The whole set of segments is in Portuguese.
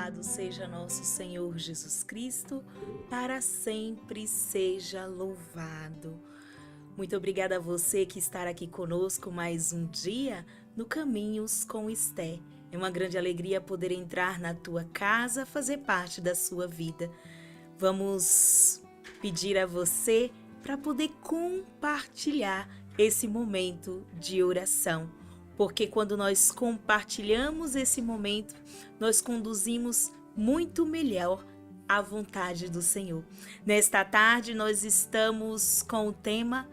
Louvado seja nosso Senhor Jesus Cristo, para sempre seja louvado. Muito obrigada a você que está aqui conosco mais um dia no Caminhos com Esté. É uma grande alegria poder entrar na tua casa, fazer parte da sua vida. Vamos pedir a você para poder compartilhar esse momento de oração. Porque quando nós compartilhamos esse momento, nós conduzimos muito melhor a vontade do Senhor. Nesta tarde, nós estamos com o tema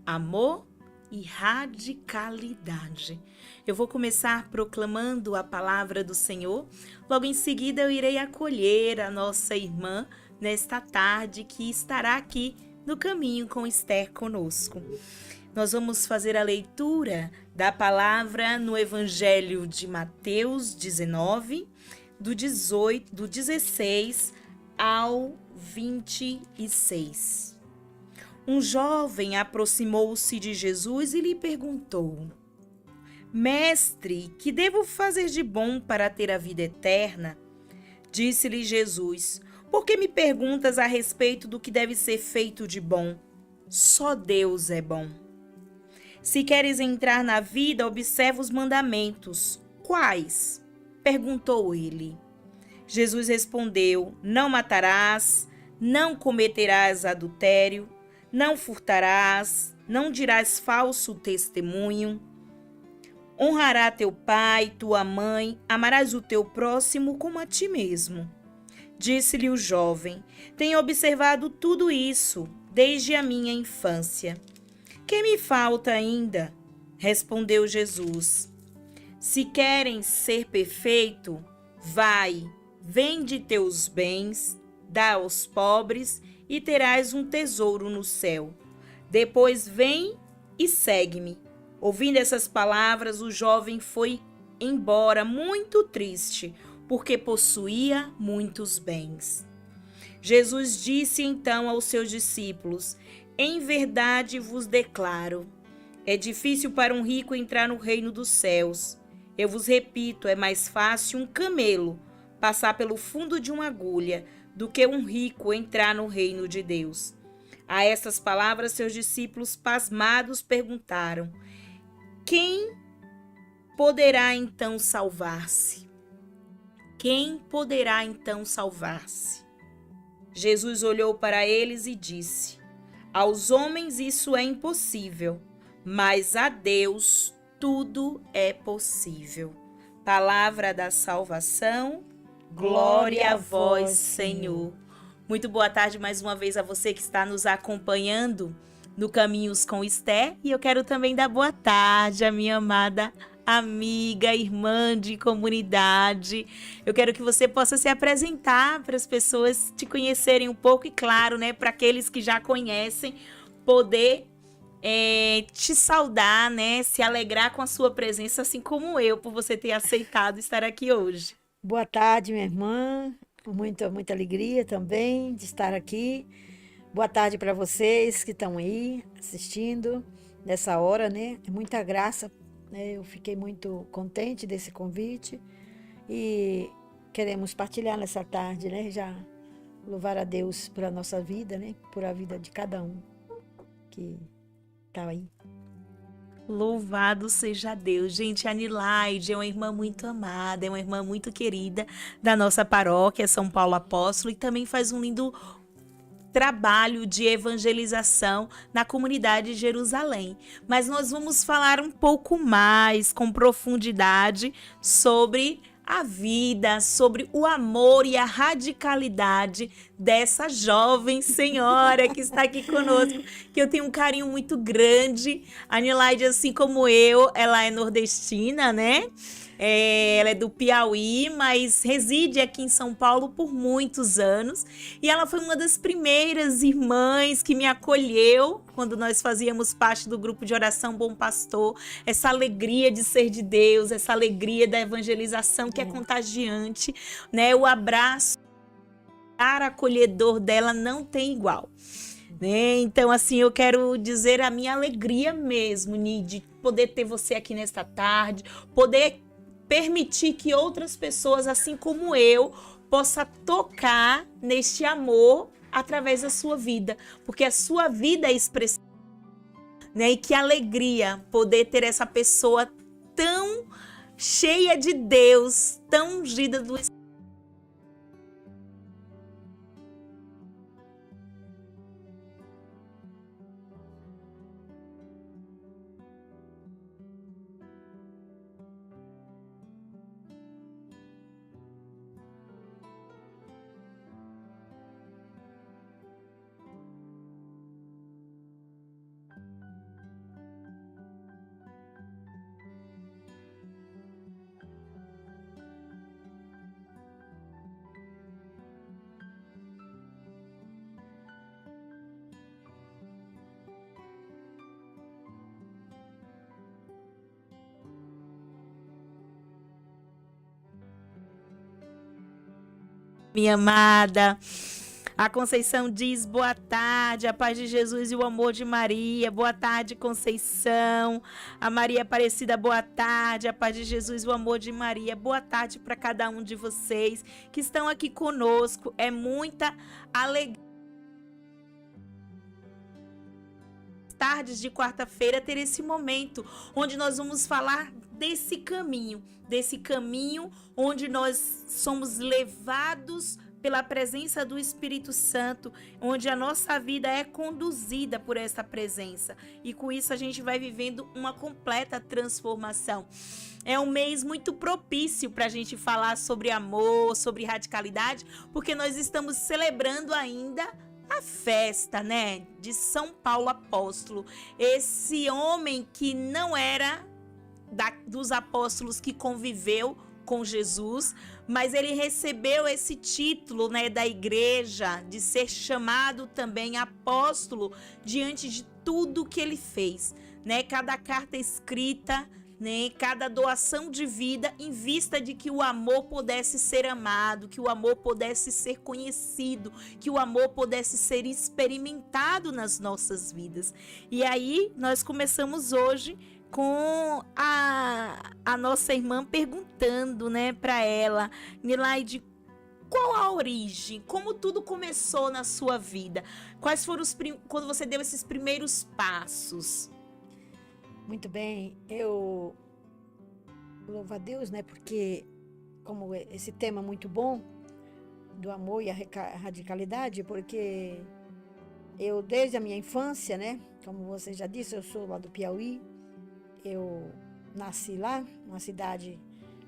Amor e Radicalidade. Eu vou começar proclamando a palavra do Senhor. Logo em seguida, eu irei acolher a nossa irmã nesta tarde que estará aqui no Caminho com Esther conosco. Nós vamos fazer a leitura da palavra no Evangelho de Mateus 19, do 16 ao 26. Um jovem aproximou-se de Jesus e lhe perguntou: Mestre, que devo fazer de bom para ter a vida eterna? Disse-lhe Jesus: Por que me perguntas a respeito do que deve ser feito de bom? Só Deus é bom. Se queres entrar na vida, observa os mandamentos. Quais? Perguntou ele. Jesus respondeu: Não matarás, não cometerás adultério, não furtarás, não dirás falso testemunho. Honrará teu pai, tua mãe, amarás o teu próximo como a ti mesmo. Disse-lhe o jovem: Tenho observado tudo isso desde a minha infância. Que me falta ainda? Respondeu Jesus. Se querem ser perfeito, vai, vende teus bens, dá aos pobres e terás um tesouro no céu. Depois vem e segue-me. Ouvindo essas palavras, o jovem foi embora muito triste, porque possuía muitos bens. Jesus disse então aos seus discípulos: Em verdade vos declaro, é difícil para um rico entrar no reino dos céus. Eu vos repito, é mais fácil um camelo passar pelo fundo de uma agulha do que um rico entrar no reino de Deus. A estas palavras, seus discípulos, pasmados, perguntaram: Quem poderá então salvar-se? Quem poderá então salvar-se? Jesus olhou para eles e disse: Aos homens isso é impossível, mas a Deus tudo é possível. Palavra da salvação, glória a vós, Senhor. Muito boa tarde mais uma vez a você que está nos acompanhando no Caminhos com Esther. E eu quero também dar boa tarde à minha amada amiga, irmã de comunidade. Eu quero que você possa se apresentar para as pessoas te conhecerem um pouco e, claro, né, para aqueles que já conhecem, poder te saudar, né, se alegrar com a sua presença, assim como eu, por você ter aceitado estar aqui hoje. Boa tarde, minha irmã. Muita alegria também de estar aqui. Boa tarde para vocês que estão aí assistindo nessa hora, né? É muita graça, né? Eu fiquei muito contente desse convite e queremos partilhar nessa tarde, né? Já louvar a Deus por a nossa vida, né? Por a vida de cada um que está aí. Louvado seja Deus. Gente, a Nilaide é uma irmã muito amada, é uma irmã muito querida da nossa paróquia São Paulo Apóstolo e também faz um lindo trabalho de evangelização na comunidade de Jerusalém. Mas nós vamos falar um pouco mais, com profundidade, sobre a vida, sobre o amor e a radicalidade dessa jovem senhora que está aqui conosco, que eu tenho um carinho muito grande. A Nilaide, assim como eu, ela é nordestina, né? Ela é do Piauí, mas reside aqui em São Paulo por muitos anos. E ela foi uma das primeiras irmãs que me acolheu quando nós fazíamos parte do grupo de oração Bom Pastor. Essa alegria de ser de Deus, essa alegria da evangelização que é contagiante, né? O abraço acolhedor dela não tem igual. Né? Então, assim, eu quero dizer a minha alegria mesmo, de poder ter você aqui nesta tarde, poder permitir que outras pessoas, assim como eu, possa tocar neste amor através da sua vida, porque a sua vida é expressiva, né? E que alegria poder ter essa pessoa tão cheia de Deus, tão ungida do Espírito. Minha amada, a Conceição diz boa tarde, a paz de Jesus e o amor de Maria. Boa tarde, Conceição. A Maria Aparecida, boa tarde, a paz de Jesus e o amor de Maria. Boa tarde para cada um de vocês que estão aqui conosco. É muita alegria. Tardes de quarta-feira ter esse momento onde nós vamos falar desse caminho onde nós somos levados pela presença do Espírito Santo, onde a nossa vida é conduzida por essa presença. E com isso a gente vai vivendo uma completa transformação. É um mês muito propício para a gente falar sobre amor, sobre radicalidade, porque nós estamos celebrando ainda a festa, né, de São Paulo Apóstolo. Esse homem que não era dos apóstolos que conviveu com Jesus, mas ele recebeu esse título, né, da igreja, de ser chamado também apóstolo diante de tudo que ele fez, né? Cada carta escrita, né, cada doação de vida em vista de que o amor pudesse ser amado, que o amor pudesse ser conhecido, que o amor pudesse ser experimentado nas nossas vidas. E aí nós começamos hoje com a nossa irmã perguntando, né, para ela, Nilaide, qual a origem? Como tudo começou na sua vida? Quais foram quando você deu esses primeiros passos? Muito bem, eu louvo a Deus, né? Porque como esse tema é muito bom do amor e a radicalidade, porque Eu, desde a minha infância, né? Como você já disse, eu sou lá do Piauí. Eu nasci lá, numa cidade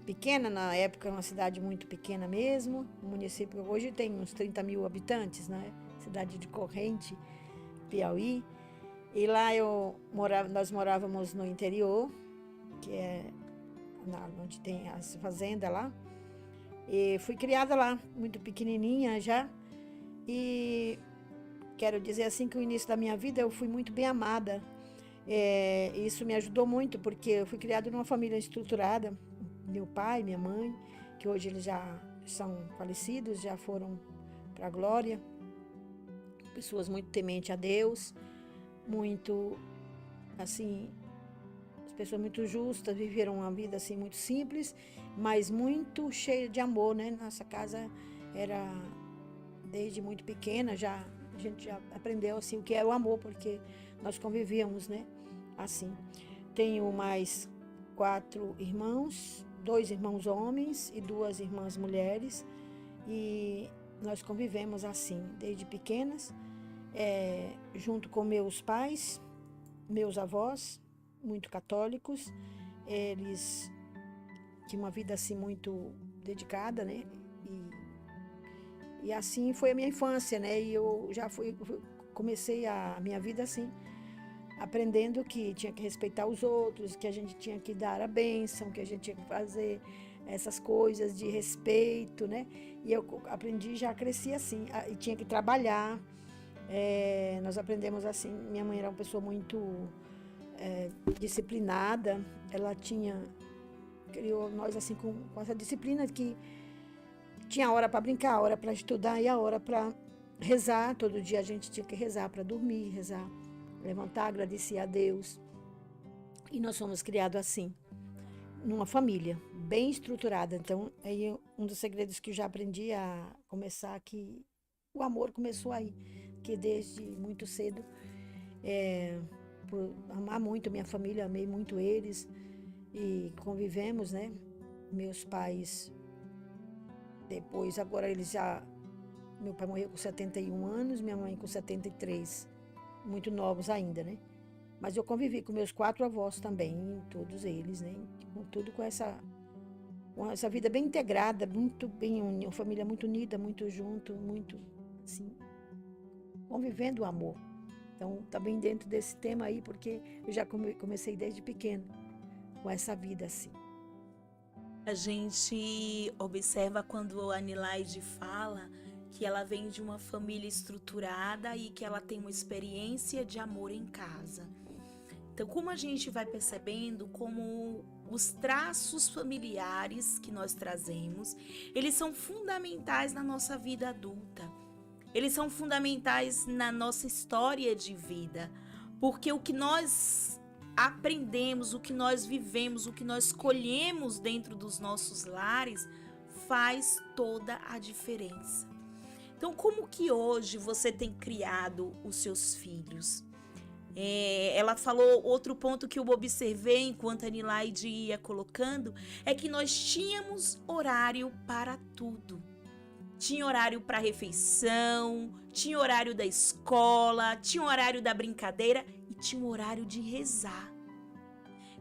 pequena, na época uma cidade muito pequena mesmo. O município hoje tem uns 30 mil habitantes, né? Cidade de Corrente, Piauí. E lá nós morávamos no interior, que é onde tem as fazendas lá. E fui criada lá, muito pequenininha já. E quero dizer assim que o início da minha vida eu fui muito bem amada. Isso me ajudou muito, porque eu fui criada numa família estruturada. Meu pai, minha mãe, que hoje eles já são falecidos, já foram para a glória. Pessoas muito tementes a Deus, muito, assim, as pessoas muito justas, viveram uma vida assim muito simples, mas muito cheia de amor, né? Nossa casa era, desde muito pequena, a gente já aprendeu assim o que é o amor, porque nós convivíamos, né? Assim. Tenho mais 4 irmãos, 2 irmãos homens e 2 irmãs mulheres, e nós convivemos assim, desde pequenas, junto com meus pais, meus avós, muito católicos. Eles tinham uma vida assim muito dedicada, né? E assim foi a minha infância, né? E eu já comecei a minha vida assim, aprendendo que tinha que respeitar os outros, que a gente tinha que dar a bênção, que a gente tinha que fazer essas coisas de respeito, né? E eu aprendi, já cresci assim, e tinha que trabalhar. Nós aprendemos assim, minha mãe era uma pessoa muito disciplinada, ela criou nós assim com essa disciplina que tinha hora para brincar, hora para estudar e a hora para rezar. Todo dia a gente tinha que rezar para dormir, rezar, levantar, agradecer a Deus. E nós fomos criados assim, numa família bem estruturada. Então, aí um dos segredos que eu já aprendi a começar aqui, o amor começou aí, que desde muito cedo, por amar muito a minha família, amei muito eles e convivemos, né? Meus pais, depois, agora meu pai morreu com 71 anos, minha mãe com 73, muito novos ainda, né? Mas eu convivi com meus 4 avós também, todos eles, né? Com essa vida bem integrada, muito bem, uma família muito unida, muito junto, muito, assim, convivendo o amor. Então, tá bem dentro desse tema aí, porque eu já comecei desde pequeno com essa vida assim. A gente observa quando a Anilaide fala que ela vem de uma família estruturada e que ela tem uma experiência de amor em casa. Então, como a gente vai percebendo como os traços familiares que nós trazemos, eles são fundamentais na nossa vida adulta. Eles são fundamentais na nossa história de vida, porque o que nós aprendemos, o que nós vivemos, o que nós colhemos dentro dos nossos lares faz toda a diferença. Então, como que hoje você tem criado os seus filhos? Ela falou, outro ponto que eu observei enquanto a Anilaide ia colocando, é que nós tínhamos horário para tudo. Tinha horário para refeição, tinha horário da escola, tinha horário da brincadeira e tinha um horário de rezar.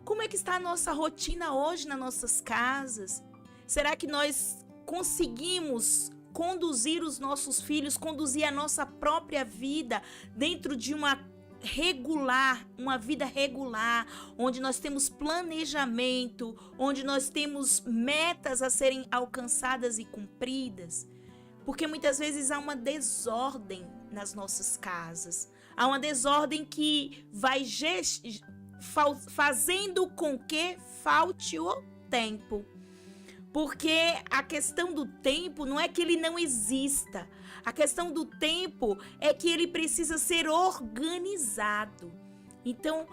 Como é que está a nossa rotina hoje nas nossas casas? Será que nós conseguimos conduzir os nossos filhos, conduzir a nossa própria vida dentro de uma vida regular, onde nós temos planejamento, onde nós temos metas a serem alcançadas e cumpridas? Porque muitas vezes há uma desordem nas nossas casas. Há uma desordem que vai fazendo com que falte o tempo. Porque a questão do tempo não é que ele não exista. A questão do tempo é que ele precisa ser organizado. Então,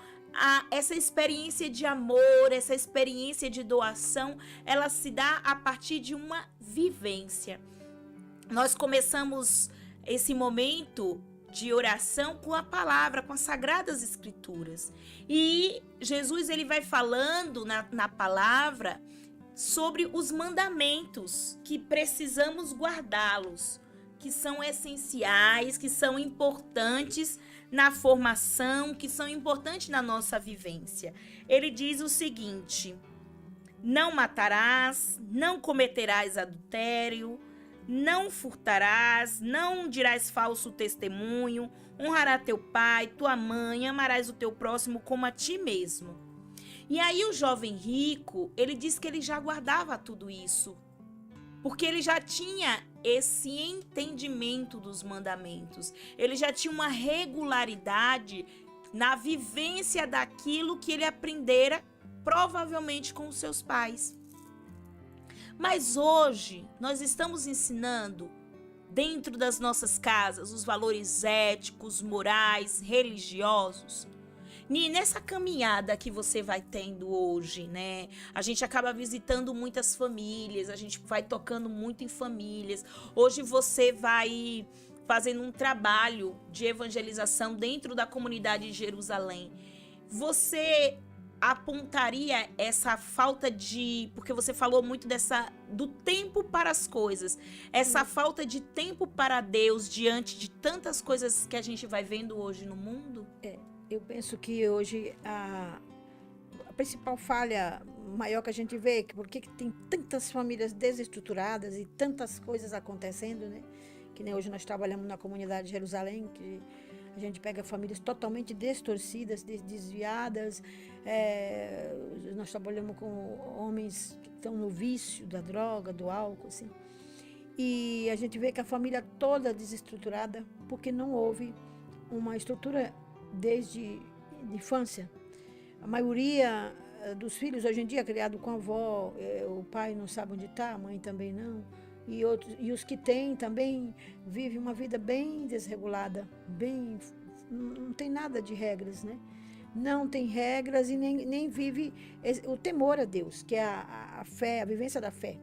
essa experiência de amor, essa experiência de doação, ela se dá a partir de uma vivência. Nós começamos esse momento de oração com a palavra, com as Sagradas Escrituras. E Jesus, ele vai falando na palavra sobre os mandamentos, que precisamos guardá-los, que são essenciais, que são importantes na formação, que são importantes na nossa vivência. Ele diz o seguinte: não matarás, não cometerás adultério, não furtarás, não dirás falso testemunho, honrarás teu pai, tua mãe, amarás o teu próximo como a ti mesmo. E aí o jovem rico, ele diz que ele já guardava tudo isso, porque ele já tinha esse entendimento dos mandamentos. Ele já tinha uma regularidade na vivência daquilo que ele aprendera provavelmente com os seus pais. Mas hoje nós estamos ensinando dentro das nossas casas os valores éticos, morais, religiosos. E nessa caminhada que você vai tendo hoje, né? A gente acaba visitando muitas famílias, a gente vai tocando muito em famílias. Hoje você vai fazendo um trabalho de evangelização dentro da comunidade de Jerusalém. Você apontaria essa falta de, porque você falou muito do tempo para as coisas, essa falta de tempo para Deus diante de tantas coisas que a gente vai vendo hoje no mundo? Eu penso que hoje a principal falha maior que a gente vê, porque tem tantas famílias desestruturadas e tantas coisas acontecendo, né? Que nem hoje nós trabalhamos na comunidade de Jerusalém, que a gente pega famílias totalmente distorcidas, desviadas. Nós trabalhamos com homens que estão no vício da droga, do álcool, assim. E a gente vê que a família toda desestruturada, porque não houve uma estrutura desde a infância. A maioria dos filhos hoje em dia é criado com a avó, o pai não sabe onde está, a mãe também não. E os que têm também vivem uma vida bem desregulada, não tem nada de regras, né? Não tem regras e nem vive o temor a Deus, que é a fé, a vivência da fé.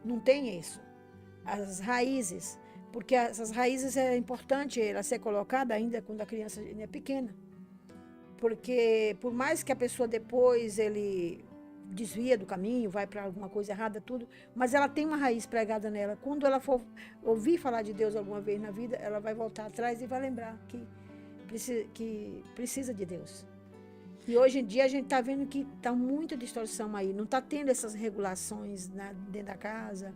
Não tem isso. As raízes, porque essas raízes é importante ela ser colocada ainda quando a criança é pequena. Porque por mais que a pessoa depois ele desvia do caminho, vai para alguma coisa errada, tudo, mas ela tem uma raiz pregada nela. Quando ela for ouvir falar de Deus alguma vez na vida, ela vai voltar atrás e vai lembrar que precisa de Deus. E hoje em dia a gente está vendo que está muita distorção aí, não está tendo essas regulações dentro da casa,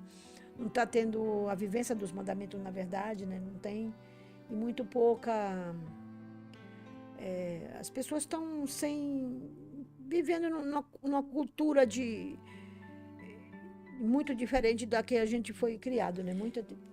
não está tendo a vivência dos mandamentos, na verdade, né? Não tem, e muito pouca. As pessoas estão vivendo numa cultura muito diferente da que a gente foi criado, né?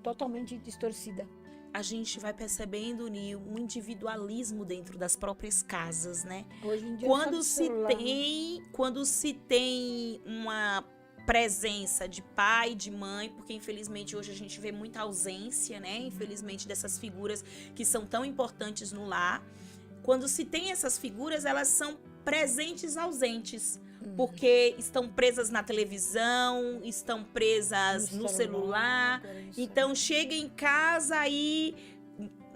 Totalmente distorcida. A gente vai percebendo, Ni, um individualismo dentro das próprias casas, né? Hoje em dia quando se tem uma presença de pai, de mãe, porque infelizmente hoje a gente vê muita ausência, né? Infelizmente dessas figuras que são tão importantes no lar. Quando se tem essas figuras, elas são presentes ausentes, porque estão presas na televisão, estão presas no celular. Então chega em casa e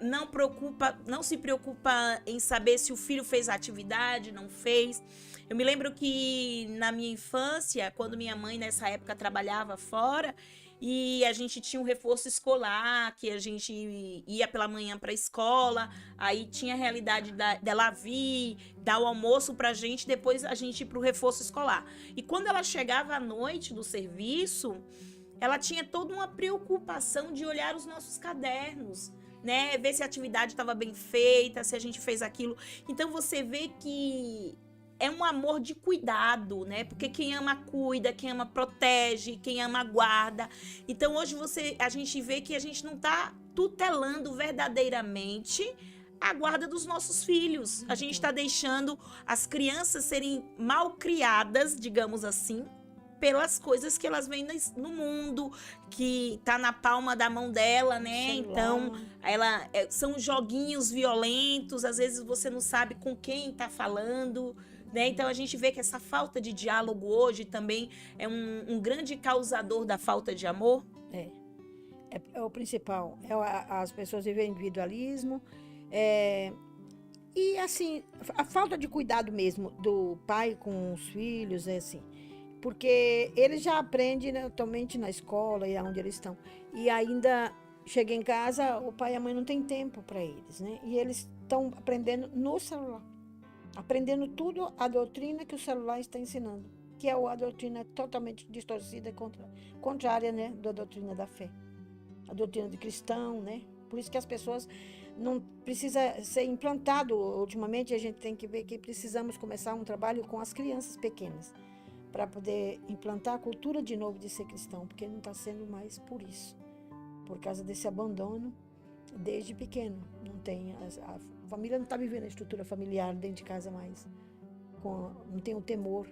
não se preocupa em saber se o filho fez a atividade, não fez. Eu me lembro que na minha infância, quando minha mãe nessa época trabalhava fora, e a gente tinha um reforço escolar, que a gente ia pela manhã para a escola, aí tinha a realidade dela vir, dar o almoço pra gente, depois a gente ir pro reforço escolar. E quando ela chegava à noite do serviço, ela tinha toda uma preocupação de olhar os nossos cadernos, né? Ver se a atividade estava bem feita, se a gente fez aquilo. Então você vê que é um amor de cuidado, né? Porque quem ama cuida, quem ama protege, quem ama guarda. Então hoje a gente vê que a gente não está tutelando verdadeiramente a guarda dos nossos filhos. A gente está deixando as crianças serem mal criadas, digamos assim, pelas coisas que elas veem no mundo, que tá na palma da mão dela, né? Então, são joguinhos violentos, às vezes você não sabe com quem tá falando, né? Então a gente vê que essa falta de diálogo hoje também é um grande causador da falta de amor. É o principal. As pessoas vivem individualismo. E assim, a falta de cuidado mesmo do pai com os filhos é assim. Porque eles já aprendem, né, atualmente na escola e onde eles estão. E ainda chega em casa, o pai e a mãe não tem tempo para eles, né? E eles estão aprendendo no celular. Aprendendo tudo a doutrina que o celular está ensinando, que é a doutrina totalmente distorcida, contrária, né, da doutrina da fé. A doutrina de cristão, né? Por isso que as pessoas não precisa ser implantado. Ultimamente a gente tem que ver que precisamos começar um trabalho com as crianças pequenas para poder implantar a cultura de novo de ser cristão, porque não está sendo mais por isso, por causa desse abandono desde pequeno. Não tem a família não está vivendo a estrutura familiar dentro de casa mais, não tem o temor.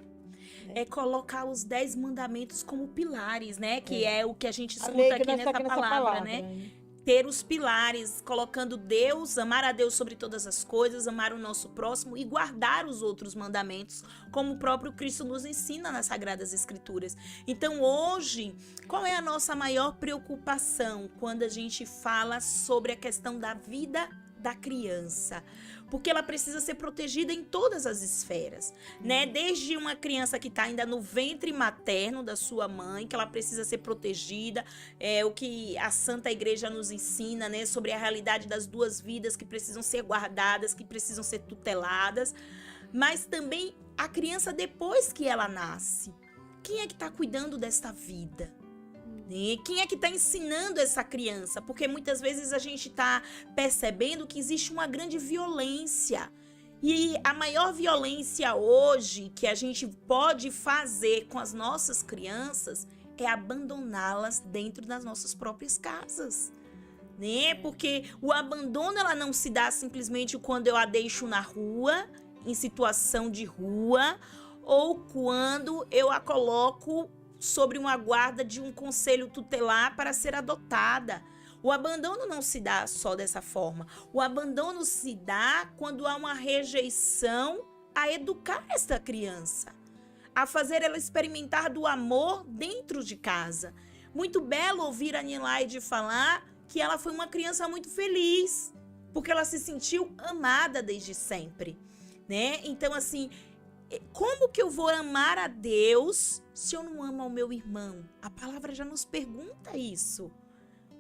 É colocar os 10 mandamentos como pilares, né? Que é o que a gente A lei escuta que aqui nós nessa tá aqui nessa palavra, né? Ter os pilares, colocando Deus, amar a Deus sobre todas as coisas, amar o nosso próximo e guardar os outros mandamentos, como o próprio Cristo nos ensina nas Sagradas Escrituras. Então, hoje, qual é a nossa maior preocupação quando a gente fala sobre a questão da vida da criança? Porque ela precisa ser protegida em todas as esferas, né? Desde uma criança que está ainda no ventre materno da sua mãe, que ela precisa ser protegida, o que a Santa Igreja nos ensina, né? Sobre a realidade das duas vidas que precisam ser guardadas, que precisam ser tuteladas, mas também a criança depois que ela nasce. Quem é que está cuidando desta vida? Quem é que está ensinando essa criança? Porque muitas vezes a gente está percebendo que existe uma grande violência. E a maior violência hoje que a gente pode fazer com as nossas crianças é abandoná-las dentro das nossas próprias casas. Né? Porque o abandono ela não se dá simplesmente quando eu a deixo na rua, em situação de rua, ou quando eu a coloco sobre uma guarda de um conselho tutelar para ser adotada. O abandono não se dá só dessa forma. O abandono se dá quando há uma rejeição a educar esta criança, a fazer ela experimentar do amor dentro de casa. Muito belo ouvir a Nilaide falar que ela foi uma criança muito feliz, porque ela se sentiu amada desde sempre, né? Então, assim, como que eu vou amar a Deus se eu não amo ao meu irmão? A palavra já nos pergunta isso.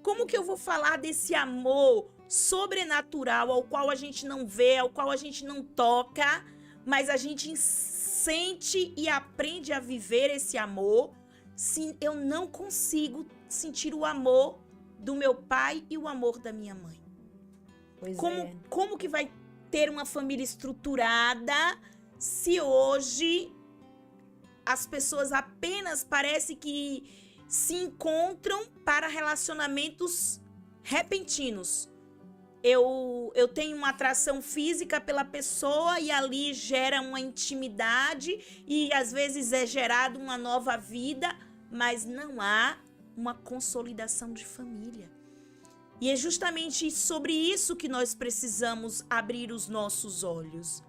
Como que eu vou falar desse amor sobrenatural ao qual a gente não vê, ao qual a gente não toca, mas a gente sente e aprende a viver esse amor, se eu não consigo sentir o amor do meu pai e o amor da minha mãe? Como que vai ter uma família estruturada se hoje as pessoas apenas parece que se encontram para relacionamentos repentinos? Eu tenho uma atração física pela pessoa e ali gera uma intimidade e às vezes é gerada uma nova vida, mas não há uma consolidação de família. E é justamente sobre isso que nós precisamos abrir os nossos olhos.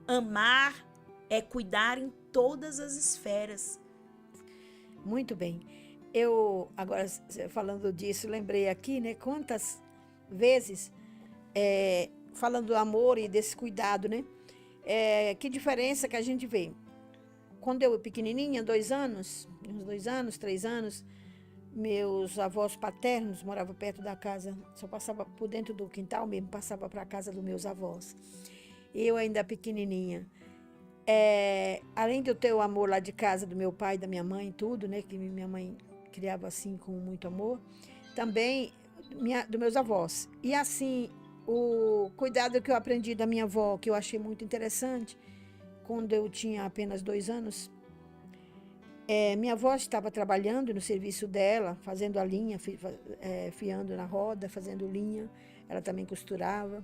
Amar é cuidar em todas as esferas. Muito bem. Eu, agora, falando disso, lembrei aqui, né? Quantas vezes, falando do amor e desse cuidado, né? Que diferença que a gente vê. Quando eu pequenininha, 2 anos, uns 2 anos, 3 anos, meus avós paternos moravam perto da casa, só passava por dentro do quintal mesmo, passava para a casa dos meus avós. Eu ainda pequenininha. Além de eu ter o amor lá de casa do meu pai, da minha mãe, tudo, né? Que minha mãe criava assim com muito amor. Também dos meus avós. E assim, o cuidado que eu aprendi da minha avó, que eu achei muito interessante, quando eu tinha apenas 2 anos, minha avó estava trabalhando no serviço dela, fazendo a linha, fiando na roda, fazendo linha. Ela também costurava.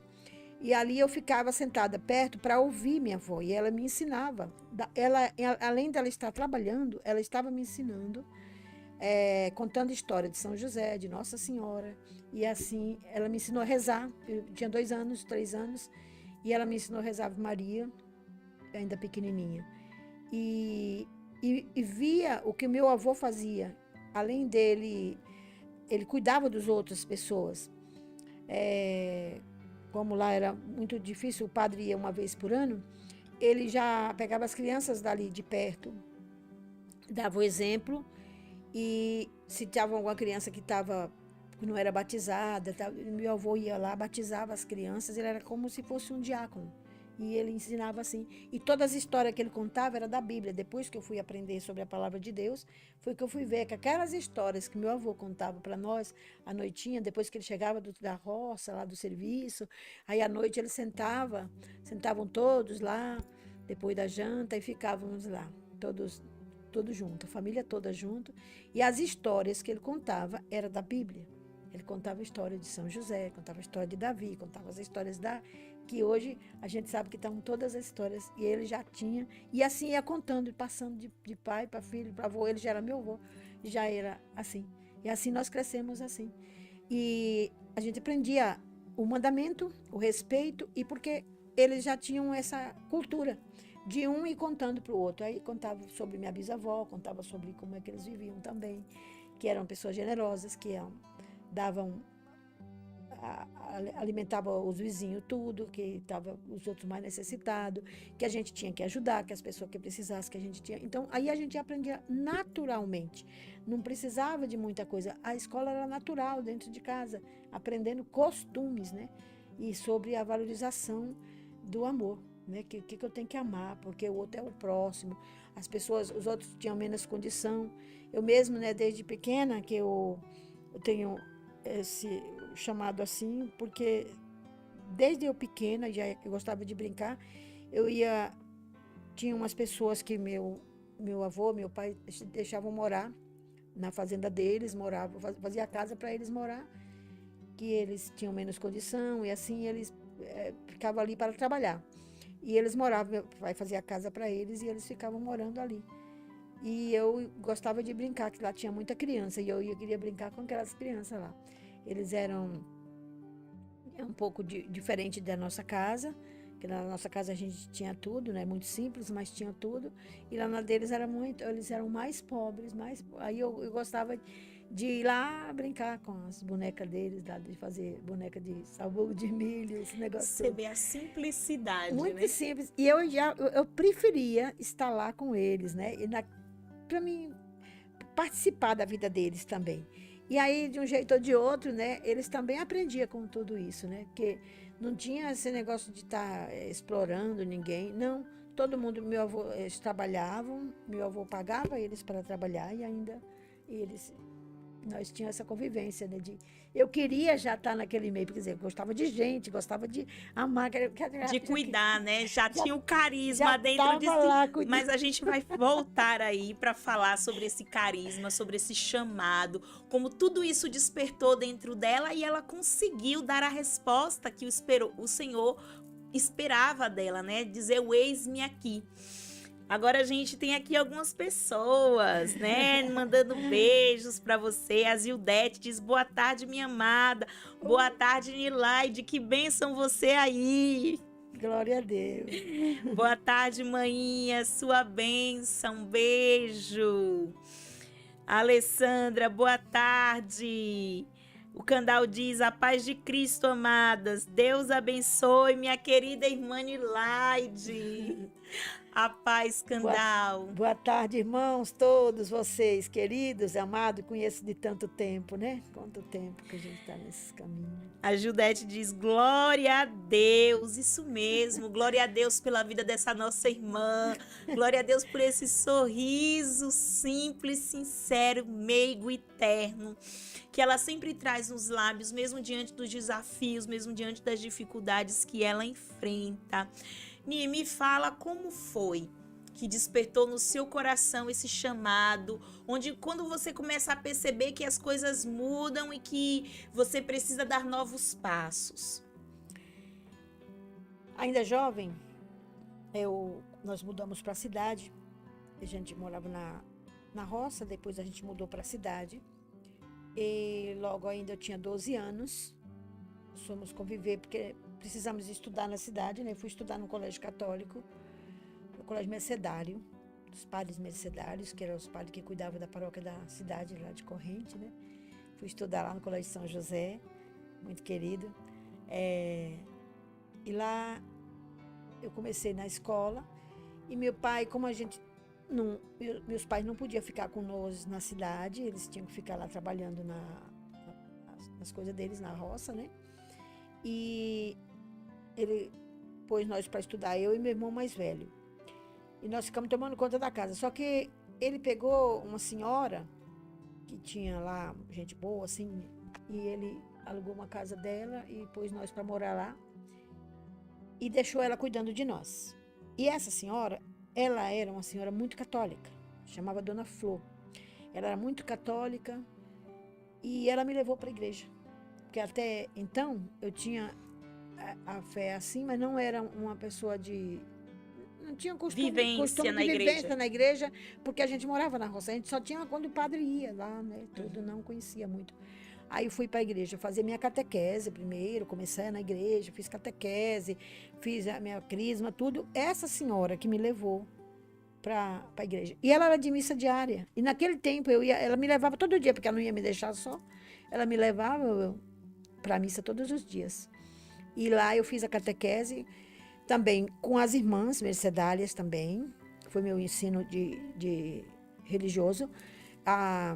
E ali eu ficava sentada perto para ouvir minha avó. E ela me ensinava. Além dela estar trabalhando, ela estava me ensinando, contando história de São José, de Nossa Senhora. E assim, ela me ensinou a rezar. Eu tinha 2 anos, 3 anos. E ela me ensinou a rezar Ave Maria, ainda pequenininha. E via o que meu avô fazia. Além dele, ele cuidava das outras pessoas. Como lá era muito difícil, o padre ia uma vez por ano, ele já pegava as crianças dali de perto, dava o exemplo, e se tinha alguma criança que estava porque não era batizada. Tal. Meu avô ia lá, batizava as crianças, ele era como se fosse um diácono. E ele ensinava assim. E todas as histórias que ele contava era da Bíblia. Depois que eu fui aprender sobre a palavra de Deus, foi que eu fui ver que aquelas histórias que meu avô contava para nós, à noitinha, depois que ele chegava da roça, lá do serviço, aí à noite ele sentavam todos lá, depois da janta, e ficávamos lá, todos juntos, a família toda junto. E as histórias que ele contava era da Bíblia. Ele contava a história de São José, contava a história de Davi, contava as histórias que hoje a gente sabe que estão todas as histórias, e ele já tinha, e assim ia contando, passando de pai para filho, para avô, ele já era meu avô, já era assim. E assim nós crescemos assim. E a gente aprendia o mandamento, o respeito, e porque eles já tinham essa cultura de um ir contando para o outro. Aí contava sobre minha bisavó, contava sobre como é que eles viviam também, que eram pessoas generosas, que davam, alimentavam os vizinhos tudo, que estavam os outros mais necessitados, que a gente tinha que ajudar, que as pessoas que precisassem, que a gente tinha. Então, aí a gente aprendia naturalmente, não precisava de muita coisa. A escola era natural, dentro de casa, aprendendo costumes, né? E sobre a valorização do amor. Né? Que eu tenho que amar, porque o outro é o próximo. As pessoas, os outros tinham menos condição. Eu mesmo, né, desde pequena, que eu tenho esse chamado assim, porque desde eu pequena, eu gostava de brincar, tinha umas pessoas que meu avô, meu pai deixavam morar na fazenda deles, fazia casa para eles morar, que eles tinham menos condição, e assim eles ficavam ali para trabalhar. E eles moravam, meu pai fazia casa para eles e eles ficavam morando ali. E eu gostava de brincar, que lá tinha muita criança, e eu queria brincar com aquelas crianças lá. Eles eram um pouco diferente da nossa casa, que na nossa casa a gente tinha tudo, né? Muito simples, mas tinha tudo. E lá na deles eles eram mais pobres, aí eu gostava de ir lá brincar com as bonecas deles, lá, de fazer boneca de sabugo de milho, esse negócio Você todo. vê a simplicidade, Muito né? simples. E eu preferia estar lá com eles, né? Para mim participar da vida deles também. E aí, de um jeito ou de outro, né, eles também aprendiam com tudo isso, né? Porque não tinha esse negócio de estar explorando ninguém, não. Todo mundo, meu avô, eles trabalhavam, meu avô pagava eles para trabalhar e ainda nós tínhamos essa convivência, né? Eu queria já estar naquele meio, quer dizer, gostava de gente, gostava de amar, De cuidar, né? Já já tinha o carisma já dentro de estava si. lá cuidando. Mas a gente vai voltar aí para falar sobre esse carisma, sobre esse chamado, como tudo isso despertou dentro dela e ela conseguiu dar a resposta que o Senhor esperava dela, né? Dizer, o eis-me aqui. Agora a gente tem aqui algumas pessoas, né, mandando beijos para você. A Zildete diz, boa tarde, minha amada. Boa tarde, Nilaide, que bênção você aí. Glória a Deus. Boa tarde, maninha, sua bênção, beijo. Alessandra, boa tarde. O Candal diz, a paz de Cristo, amadas. Deus abençoe minha querida irmã Nilaide. A paz, Candal. Boa tarde, irmãos, todos vocês, queridos, amados, conheço de tanto tempo, né? Quanto tempo que a gente está nesse caminho. A Judete diz, glória a Deus, isso mesmo, glória a Deus pela vida dessa nossa irmã, glória a Deus por esse sorriso simples, sincero, meigo e terno, que ela sempre traz nos lábios, mesmo diante dos desafios, mesmo diante das dificuldades que ela enfrenta. Ni, me fala como foi que despertou no seu coração esse chamado, onde quando você começa a perceber que as coisas mudam e que você precisa dar novos passos. Ainda jovem, nós mudamos para a cidade, a gente morava na roça, depois a gente mudou para a cidade, e logo ainda eu tinha 12 anos, fomos conviver, porque precisamos estudar na cidade, né? Eu fui estudar no colégio católico, no colégio mercedário, dos padres mercedários, que eram os padres que cuidavam da paróquia da cidade, lá de Corrente, né? Fui estudar lá no colégio São José, muito querido. E lá eu comecei na escola, e meu pai, como a gente não, meus pais não podiam ficar com nós na cidade, eles tinham que ficar lá trabalhando as coisas deles na roça, né? E ele pôs nós para estudar, eu e meu irmão mais velho. E nós ficamos tomando conta da casa. Só que ele pegou uma senhora que tinha lá, gente boa, assim, e ele alugou uma casa dela e pôs nós para morar lá e deixou ela cuidando de nós. E essa senhora, ela era uma senhora muito católica, chamava Dona Flor. Ela era muito católica e ela me levou para a igreja. Porque até então eu tinha a fé assim, mas não era uma pessoa de... Não tinha costume Vivência na de igreja. vivência na igreja, porque a gente morava na roça. A gente só tinha quando o padre ia lá, né? Tudo, não conhecia muito. Aí eu fui para a igreja fazer minha catequese primeiro, comecei na igreja, fiz catequese, fiz a minha crisma, tudo. Essa senhora que me levou para a igreja. E ela era de missa diária. E naquele tempo ela me levava todo dia, porque ela não ia me deixar só. Ela me levava para a missa todos os dias. E lá eu fiz a catequese também com as irmãs mercedárias também. Foi meu ensino de religioso. A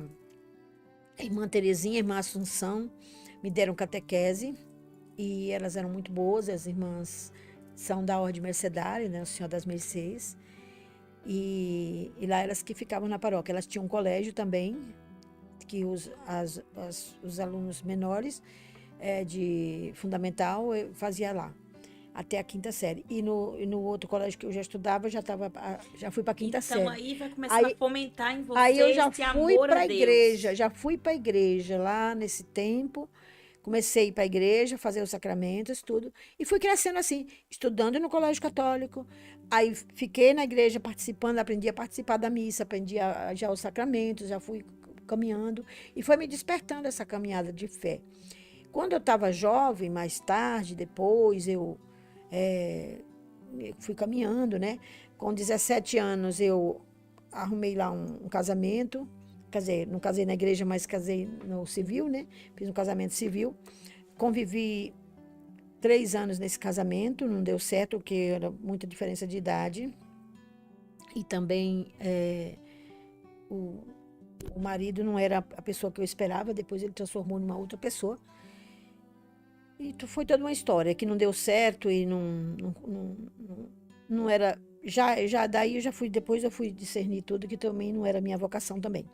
irmã Terezinha, a irmã Assunção, me deram catequese. E elas eram muito boas. As irmãs são da Ordem Mercedária, né? O Senhor das Mercês. E lá elas que ficavam na paróquia. Elas tinham um colégio também, que os alunos menores de fundamental fazia lá, até a 5ª série. E no outro colégio que eu já estudava, já fui para a 5ª série. Então aí vai começar a fomentar em vocês Aí eu já esse fui amor para a a Deus. igreja, já fui para a igreja lá nesse tempo. Comecei a ir para a igreja, fazer os sacramentos, tudo. E fui crescendo assim, estudando no colégio católico. Aí fiquei na igreja participando, aprendi a participar da missa, aprendi já os sacramentos, já fui caminhando. E foi me despertando essa caminhada de fé. Quando eu estava jovem, mais tarde, depois, eu fui caminhando, né? Com 17 anos, eu arrumei lá um casamento. Quer dizer, não casei na igreja, mas casei no civil, né? Fiz um casamento civil. Convivi 3 anos nesse casamento, não deu certo, porque era muita diferença de idade. E também o marido não era a pessoa que eu esperava, depois ele transformou numa outra pessoa. E foi toda uma história que não deu certo e não era... Já daí depois eu fui discernir tudo, que também não era minha vocação também.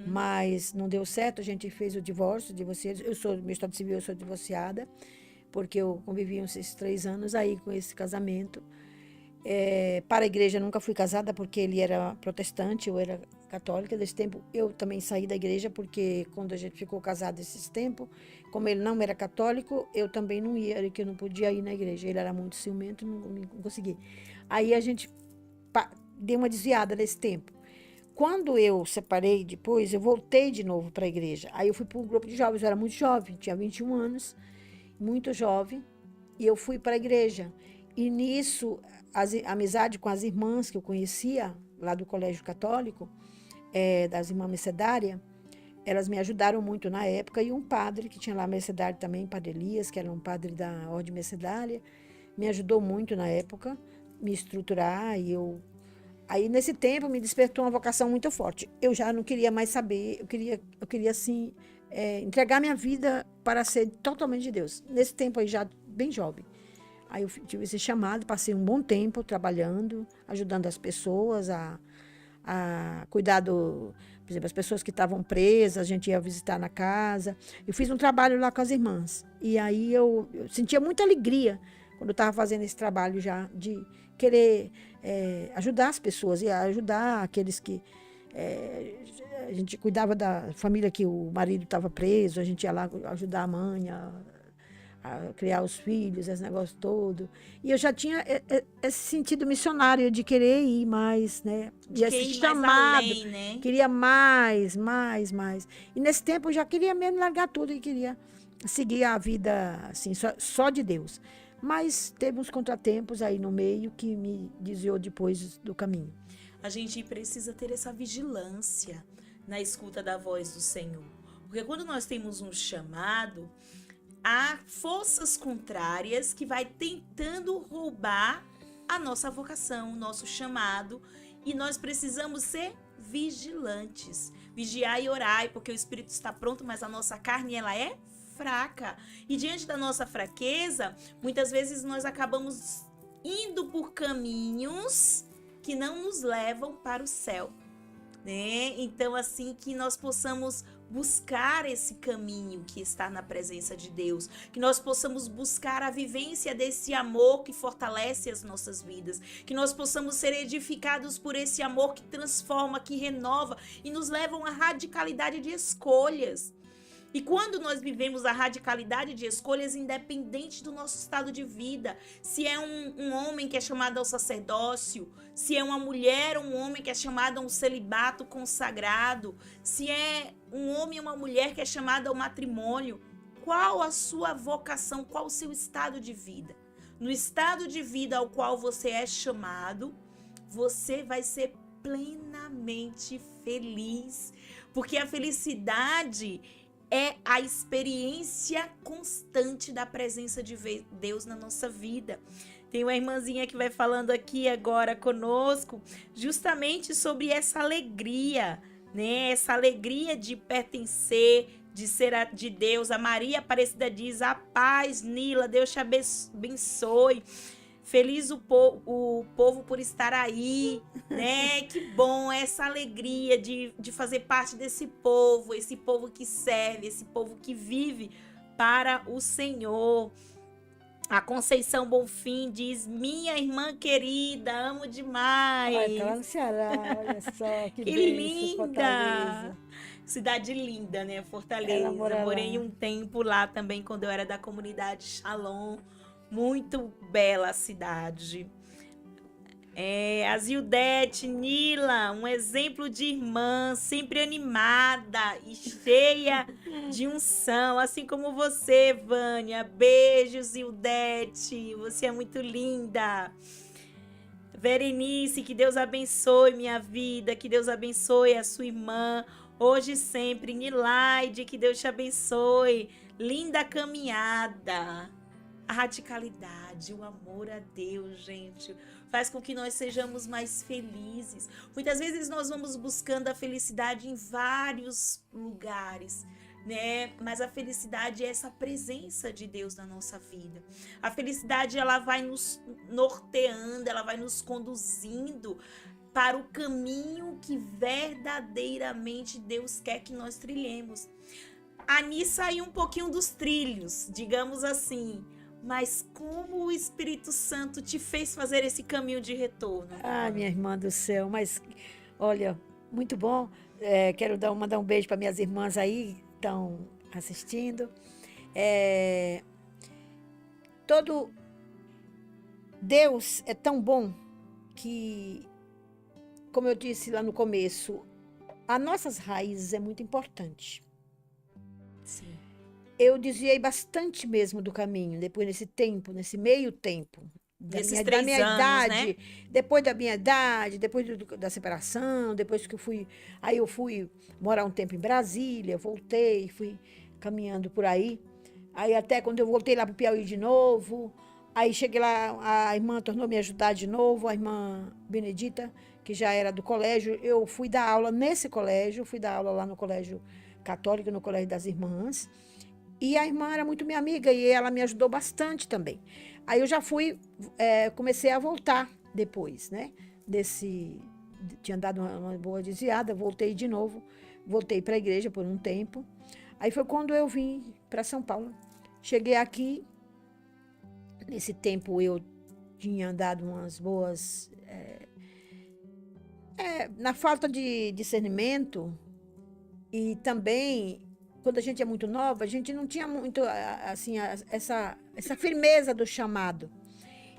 Mas não deu certo, a gente fez o divórcio, meu estado civil, eu sou divorciada, porque eu convivi esses 3 anos aí com esse casamento. Para a igreja nunca fui casada, porque ele era protestante, eu era católica. Desse tempo eu também saí da igreja, porque quando a gente ficou casado esses tempos, como ele não era católico, eu também não ia, que eu não podia ir na igreja. Ele era muito ciumento, não consegui. Aí a gente deu uma desviada nesse tempo. Quando eu separei depois, eu voltei de novo para a igreja. Aí eu fui para um grupo de jovens, eu era muito jovem, tinha 21 anos, muito jovem, e eu fui para a igreja. E nisso, a amizade com as irmãs que eu conhecia, lá do colégio católico, das irmãs mercedárias, elas me ajudaram muito na época, e um padre que tinha lá mercedário também, Padre Elias, que era um padre da Ordem Mercedária, me ajudou muito na época, me estruturar, aí nesse tempo me despertou uma vocação muito forte. Eu já não queria mais saber, eu queria assim, entregar minha vida para ser totalmente de Deus. Nesse tempo aí, já bem jovem. Aí eu tive esse chamado, passei um bom tempo trabalhando, ajudando as pessoas a cuidar por exemplo, as pessoas que estavam presas, a gente ia visitar na casa. Eu fiz um trabalho lá com as irmãs. E aí eu sentia muita alegria quando eu estava fazendo esse trabalho já, de querer ajudar as pessoas e ajudar aqueles que... a gente cuidava da família que o marido estava preso, a gente ia lá ajudar a mãe a criar os filhos, esse negócio todo. E eu já tinha esse sentido missionário de querer ir mais, né? De esse ir mais chamado, além, né? queria mais. E nesse tempo eu já queria mesmo largar tudo e queria seguir a vida assim, só de Deus. Mas teve uns contratempos aí no meio que me desviou depois do caminho. A gente precisa ter essa vigilância na escuta da voz do Senhor. Porque quando nós temos um chamado, há forças contrárias que vai tentando roubar a nossa vocação, o nosso chamado, e nós precisamos ser vigilantes. Vigiar e orar, porque o espírito está pronto, mas a nossa carne, ela é fraca. E diante da nossa fraqueza, muitas vezes nós acabamos indo por caminhos que não nos levam para o céu, né? Então, assim, que nós possamos buscar esse caminho que está na presença de Deus, que nós possamos buscar a vivência desse amor que fortalece as nossas vidas, que nós possamos ser edificados por esse amor que transforma, que renova e nos leva a uma radicalidade de escolhas. E quando nós vivemos a radicalidade de escolhas, independente do nosso estado de vida, se é um homem que é chamado ao sacerdócio, se é uma mulher ou um homem que é chamado a um celibato consagrado, se é um homem ou uma mulher que é chamada ao matrimônio, qual a sua vocação, qual o seu estado de vida? No estado de vida ao qual você é chamado, você vai ser plenamente feliz, porque a felicidade é a experiência constante da presença de Deus na nossa vida. Tem uma irmãzinha que vai falando aqui agora conosco, justamente sobre essa alegria, né? Essa alegria de pertencer, de ser de Deus. A Maria Aparecida diz: a paz, Nila, Deus te abençoe. Feliz o povo por estar aí, né? Que bom essa alegria de fazer parte desse povo, esse povo que serve, esse povo que vive para o Senhor. A Conceição Bonfim diz: minha irmã querida, amo demais. Olha, tá lá no Ceará, olha só, que Que bênção, linda! Fortaleza. Cidade linda, né? Ela Fortaleza. mora Morei lá. um tempo lá também, quando eu era da comunidade Shalom. Muito bela a cidade. A Zildete, Nila, um exemplo de irmã, sempre animada e cheia de unção, assim como você, Vânia. Beijos, Zildete, você é muito linda. Verenice, que Deus abençoe minha vida, que Deus abençoe a sua irmã, hoje e sempre. Nilaide, que Deus te abençoe. Linda caminhada. A radicalidade, o amor a Deus, gente, faz com que nós sejamos mais felizes. Muitas vezes nós vamos buscando a felicidade em vários lugares, né? Mas a felicidade é essa presença de Deus na nossa vida. A felicidade, ela vai nos norteando, ela vai nos conduzindo para o caminho que verdadeiramente Deus quer que nós trilhemos. A Ani saiu um pouquinho dos trilhos, digamos assim. Mas como o Espírito Santo te fez fazer esse caminho de retorno? Ah, minha irmã do céu, mas olha, muito bom. Quero mandar um beijo para minhas irmãs aí que estão assistindo. É, todo Deus é tão bom que, como eu disse lá no começo, as nossas raízes é muito importante. Sim. Eu desviei bastante mesmo do caminho, depois nesse tempo, nesse meio tempo. Nesses Da minha 3 anos, idade, né? depois da minha idade, depois da separação, depois que aí eu fui morar um tempo em Brasília, voltei, fui caminhando por aí. Aí até quando eu voltei lá para o Piauí de novo, aí cheguei lá, a irmã tornou me ajudar de novo, a irmã Benedita, que já era do colégio, eu fui dar aula nesse colégio, fui dar aula lá no colégio católico, no colégio das irmãs. E a irmã era muito minha amiga e ela me ajudou bastante também. Aí eu já comecei a voltar depois, né? Tinha dado uma boa desviada, voltei de novo, voltei para a igreja por um tempo. Aí foi quando eu vim para São Paulo. Cheguei aqui, nesse tempo eu tinha dado umas boas... na falta de discernimento e também... Quando a gente é muito nova, a gente não tinha muito, assim, essa firmeza do chamado.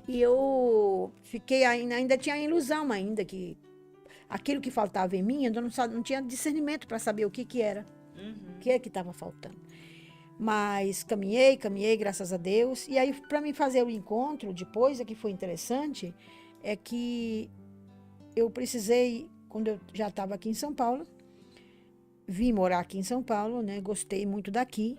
E eu fiquei, ainda tinha a ilusão ainda, que aquilo que faltava em mim, eu não tinha discernimento para saber o que era, o que é que estava faltando. Mas caminhei, graças a Deus. E aí, para mim fazer o encontro, depois, que foi interessante, é que eu precisei, quando eu já estava aqui em São Paulo, vim morar aqui em São Paulo, né? Gostei muito daqui.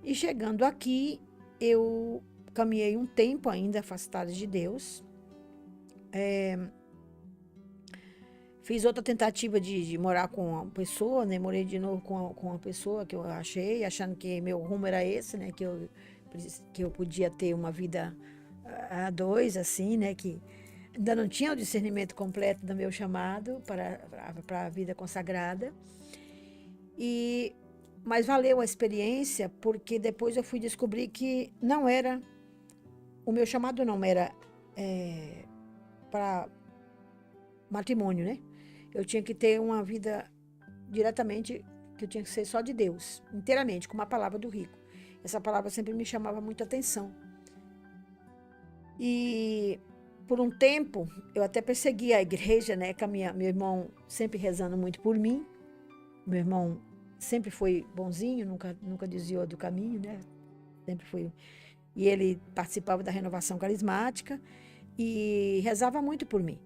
E chegando aqui, eu caminhei um tempo ainda afastada de Deus. Fiz outra tentativa de morar com uma pessoa, né? Morei de novo com uma pessoa que eu achei, achando que meu rumo era esse, né? Que eu podia ter uma vida a dois, assim, né? Que ainda não tinha o discernimento completo do meu chamado para a vida consagrada. Mas valeu a experiência, porque depois eu fui descobrir que não era, o meu chamado não era para matrimônio, né? Eu tinha que ter uma vida diretamente, que eu tinha que ser só de Deus, inteiramente, com uma palavra do rico. Essa palavra sempre me chamava muita atenção. E por um tempo, eu até persegui a igreja, né? Com meu irmão sempre rezando muito por mim. Meu irmão sempre foi bonzinho, nunca desviou do caminho, né? Sempre foi. E ele participava da renovação carismática e rezava muito por mim.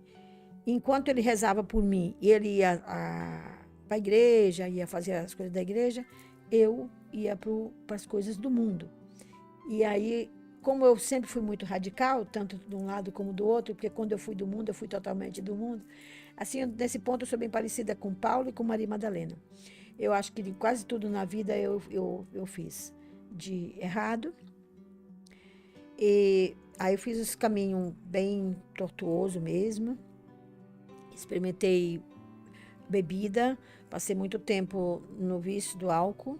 Enquanto ele rezava por mim e ele ia para a igreja, ia fazer as coisas da igreja, eu ia para as coisas do mundo. E aí, como eu sempre fui muito radical, tanto de um lado como do outro, porque quando eu fui do mundo, eu fui totalmente do mundo. Assim, nesse ponto, eu sou bem parecida com Paulo e com Maria Madalena. Eu acho que quase tudo na vida eu fiz de errado. E aí eu fiz esse caminho bem tortuoso mesmo. Experimentei bebida, passei muito tempo no vício do álcool.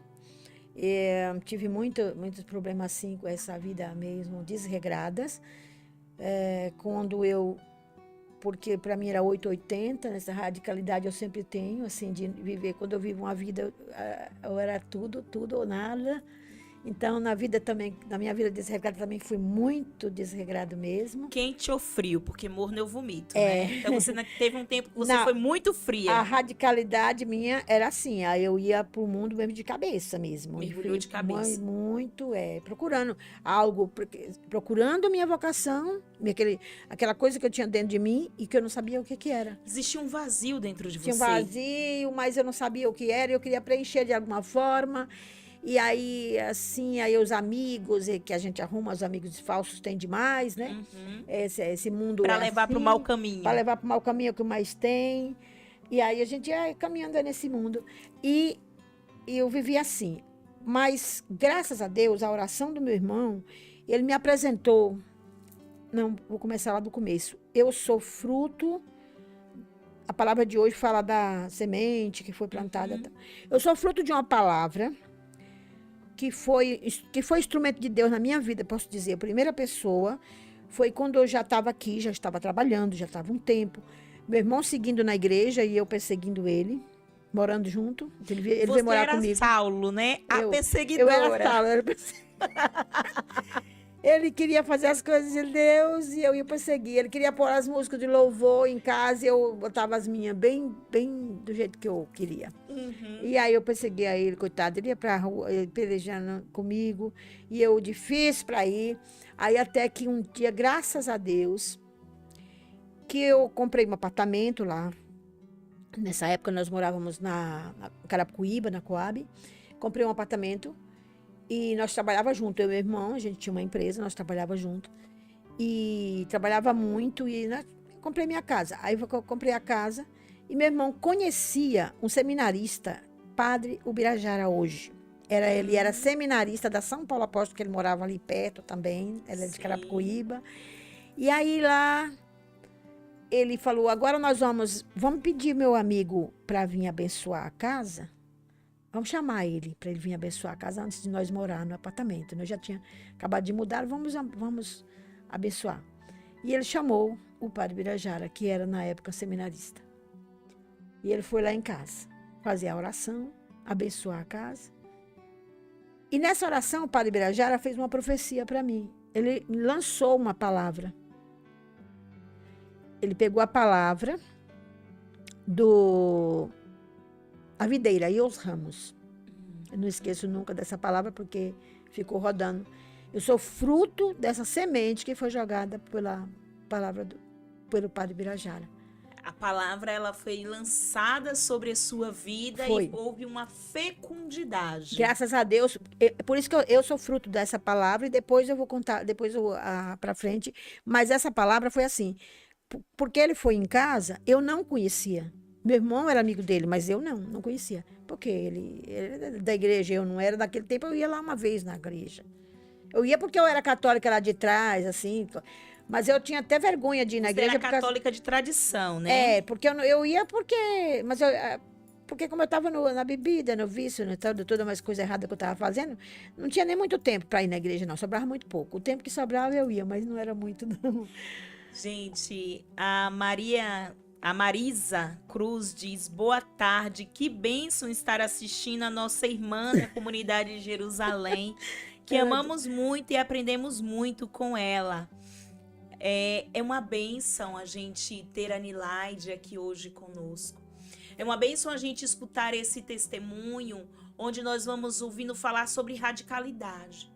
Tive muitos problemas assim com essa vida mesmo, desregradas. Porque para mim era 880, essa radicalidade eu sempre tenho, assim, de viver, quando eu vivo uma vida, eu era tudo ou nada. Então, na minha vida desregrada também fui muito desregrado mesmo. Quente ou frio, porque morno eu vomito, né? Então você teve um tempo que você foi muito fria. A radicalidade minha era assim, aí eu ia pro mundo mesmo de cabeça mesmo. Mergulhou de cabeça. Muito, procurando algo, procurando minha vocação, aquela coisa que eu tinha dentro de mim e que eu não sabia o que era. Existia um vazio dentro de você. Tinha um vazio, mas eu não sabia o que era, eu queria preencher de alguma forma. E aí, assim, os amigos, que a gente arruma, os amigos falsos tem demais, né? Uhum. Esse mundo para levar para o mau caminho. Para levar para o mau caminho é o que mais tem. E aí a gente ia caminhando nesse mundo. E eu vivi assim. Mas, graças a Deus, a oração do meu irmão, ele me apresentou. Não, vou começar lá do começo. Eu sou fruto. A palavra de hoje fala da semente que foi plantada. Uhum. Eu sou fruto de uma palavra que foi instrumento de Deus na minha vida, posso dizer. A primeira pessoa foi quando eu já estava aqui, já estava trabalhando, já estava um tempo. Meu irmão seguindo na igreja e eu perseguindo ele, morando junto. Ele veio morar comigo. Você era Saulo, né? A perseguidora. Eu era Saulo, Ele queria fazer as coisas de Deus e eu ia perseguir. Ele queria pôr as músicas de louvor em casa e eu botava as minhas bem do jeito que eu queria. Uhum. E aí eu perseguia ele, coitado. Ele ia pra rua, ele pelejando comigo. E eu difícil para ir. Aí até que um dia, graças a Deus, que eu comprei um apartamento lá. Nessa época nós morávamos na Carapicuíba, na Coab. Comprei um apartamento. E nós trabalhávamos junto, eu e meu irmão, a gente tinha uma empresa, nós trabalhávamos junto. E trabalhava muito e comprei minha casa. Aí eu comprei a casa e meu irmão conhecia um seminarista, Padre Ubirajara hoje. Ele era seminarista da São Paulo Apóstolo, que ele morava ali perto também, ele é de Carapicuíba. E aí lá ele falou, agora nós vamos pedir meu amigo para vir abençoar a casa. Vamos chamar ele para ele vir abençoar a casa antes de nós morar no apartamento. Nós já tinha acabado de mudar, vamos abençoar. E ele chamou o Padre Birajara, que era na época seminarista. E ele foi lá em casa fazer a oração, abençoar a casa. E nessa oração o Padre Birajara fez uma profecia para mim. Ele lançou uma palavra. Ele pegou a palavra a videira e os ramos. Eu não esqueço nunca dessa palavra porque ficou rodando. Eu sou fruto dessa semente que foi jogada pela palavra pelo Padre Birajara. A palavra ela foi lançada sobre a sua vida e houve uma fecundidade. Graças a Deus. Por isso que eu sou fruto dessa palavra e depois eu vou contar, para frente. Mas essa palavra foi assim. Porque ele foi em casa, eu não conhecia. Meu irmão era amigo dele, mas eu não conhecia. Porque ele era da igreja, eu não era. Daquele tempo eu ia lá uma vez na igreja. Eu ia porque eu era católica lá de trás, assim. Mas eu tinha até vergonha de ir na Você igreja. era católica de tradição, né? Porque eu ia porque. Mas porque como eu estava na bebida, no vício, toda umas coisas erradas que eu estava fazendo, não tinha nem muito tempo para ir na igreja, não. Sobrava muito pouco. O tempo que sobrava eu ia, mas não era muito, não. Gente, a Marisa Cruz diz: boa tarde, que bênção estar assistindo a nossa irmã da comunidade de Jerusalém, que amamos muito e aprendemos muito com ela. É uma bênção a gente ter a Nilaide aqui hoje conosco. É uma bênção a gente escutar esse testemunho, onde nós vamos ouvindo falar sobre radicalidade.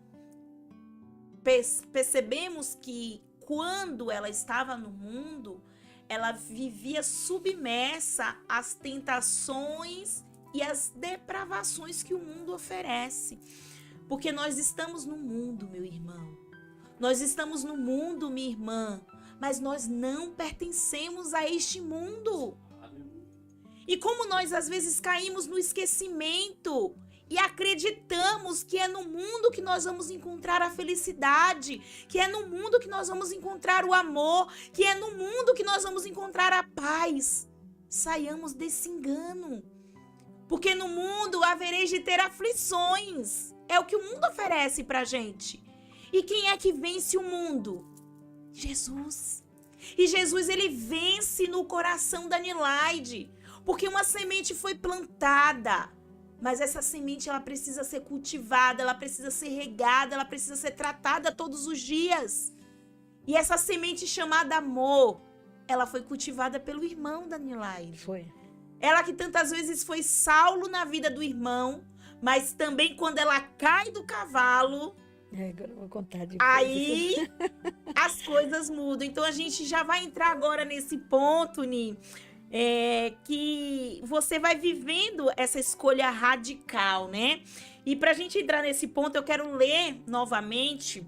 Percebemos que quando ela estava no mundo, ela vivia submersa às tentações e às depravações que o mundo oferece. Porque nós estamos no mundo, meu irmão. Nós estamos no mundo, minha irmã, mas nós não pertencemos a este mundo. E como nós às vezes caímos no esquecimento e acreditamos que é no mundo que nós vamos encontrar a felicidade, que é no mundo que nós vamos encontrar o amor, que é no mundo que nós vamos encontrar a paz. Saiamos desse engano. Porque no mundo havereis de ter aflições. É o que o mundo oferece pra gente. E quem é que vence o mundo? Jesus. E Jesus, ele vence no coração da Nilaide. Porque uma semente foi plantada. Mas essa semente, ela precisa ser cultivada, ela precisa ser regada, ela precisa ser tratada todos os dias. E essa semente chamada amor, ela foi cultivada pelo irmão da Nilaide. Foi. Ela que tantas vezes foi Saulo na vida do irmão, mas também quando ela cai do cavalo, Agora eu vou contar depois. aí as coisas mudam. Então a gente já vai entrar agora nesse ponto, Ni, que você vai vivendo essa escolha radical, né? E pra gente entrar nesse ponto, eu quero ler novamente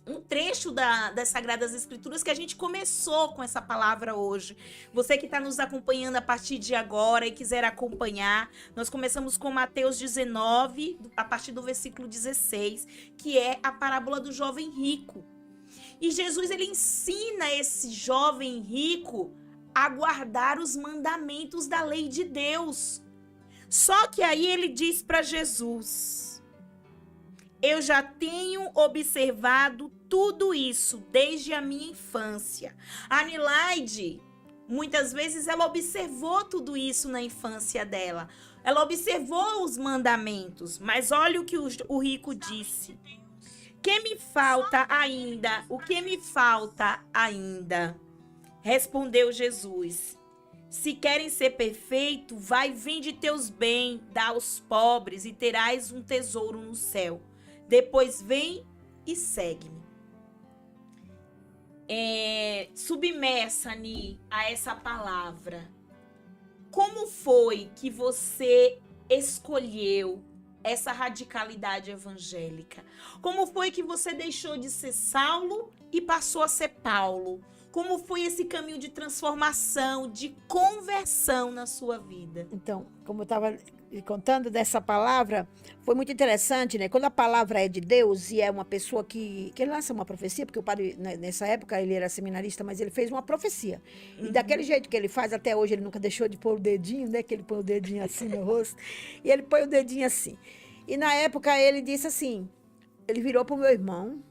um trecho das Sagradas Escrituras que a gente começou com essa palavra hoje. Você que está nos acompanhando a partir de agora e quiser acompanhar, nós começamos com Mateus 19, a partir do versículo 16, que é a parábola do jovem rico. E Jesus, ele ensina esse jovem rico a guardar os mandamentos da lei de Deus. Só que aí ele diz para Jesus: eu já tenho observado tudo isso desde a minha infância. A Nilaide, muitas vezes, ela observou tudo isso na infância dela. Ela observou os mandamentos. Mas olha o que o rico disse: que me falta ainda? O que me falta ainda? Respondeu Jesus: se querem ser perfeito, vai, vende teus bens, dá aos pobres e terás um tesouro no céu. Depois vem e segue-me. Submersa-me a essa palavra. Como foi que você escolheu essa radicalidade evangélica? Como foi que você deixou de ser Saulo e passou a ser Paulo? Como foi esse caminho de transformação, de conversão na sua vida? Então, como eu estava contando dessa palavra, foi muito interessante, né? Quando a palavra é de Deus e é uma pessoa que lança uma profecia, porque o padre, nessa época, ele era seminarista, mas ele fez uma profecia. E daquele jeito que ele faz, até hoje, ele nunca deixou de pôr o dedinho, né? Que ele põe o dedinho assim no rosto. E ele põe o dedinho assim. E na época, ele disse assim, ele virou para o meu irmão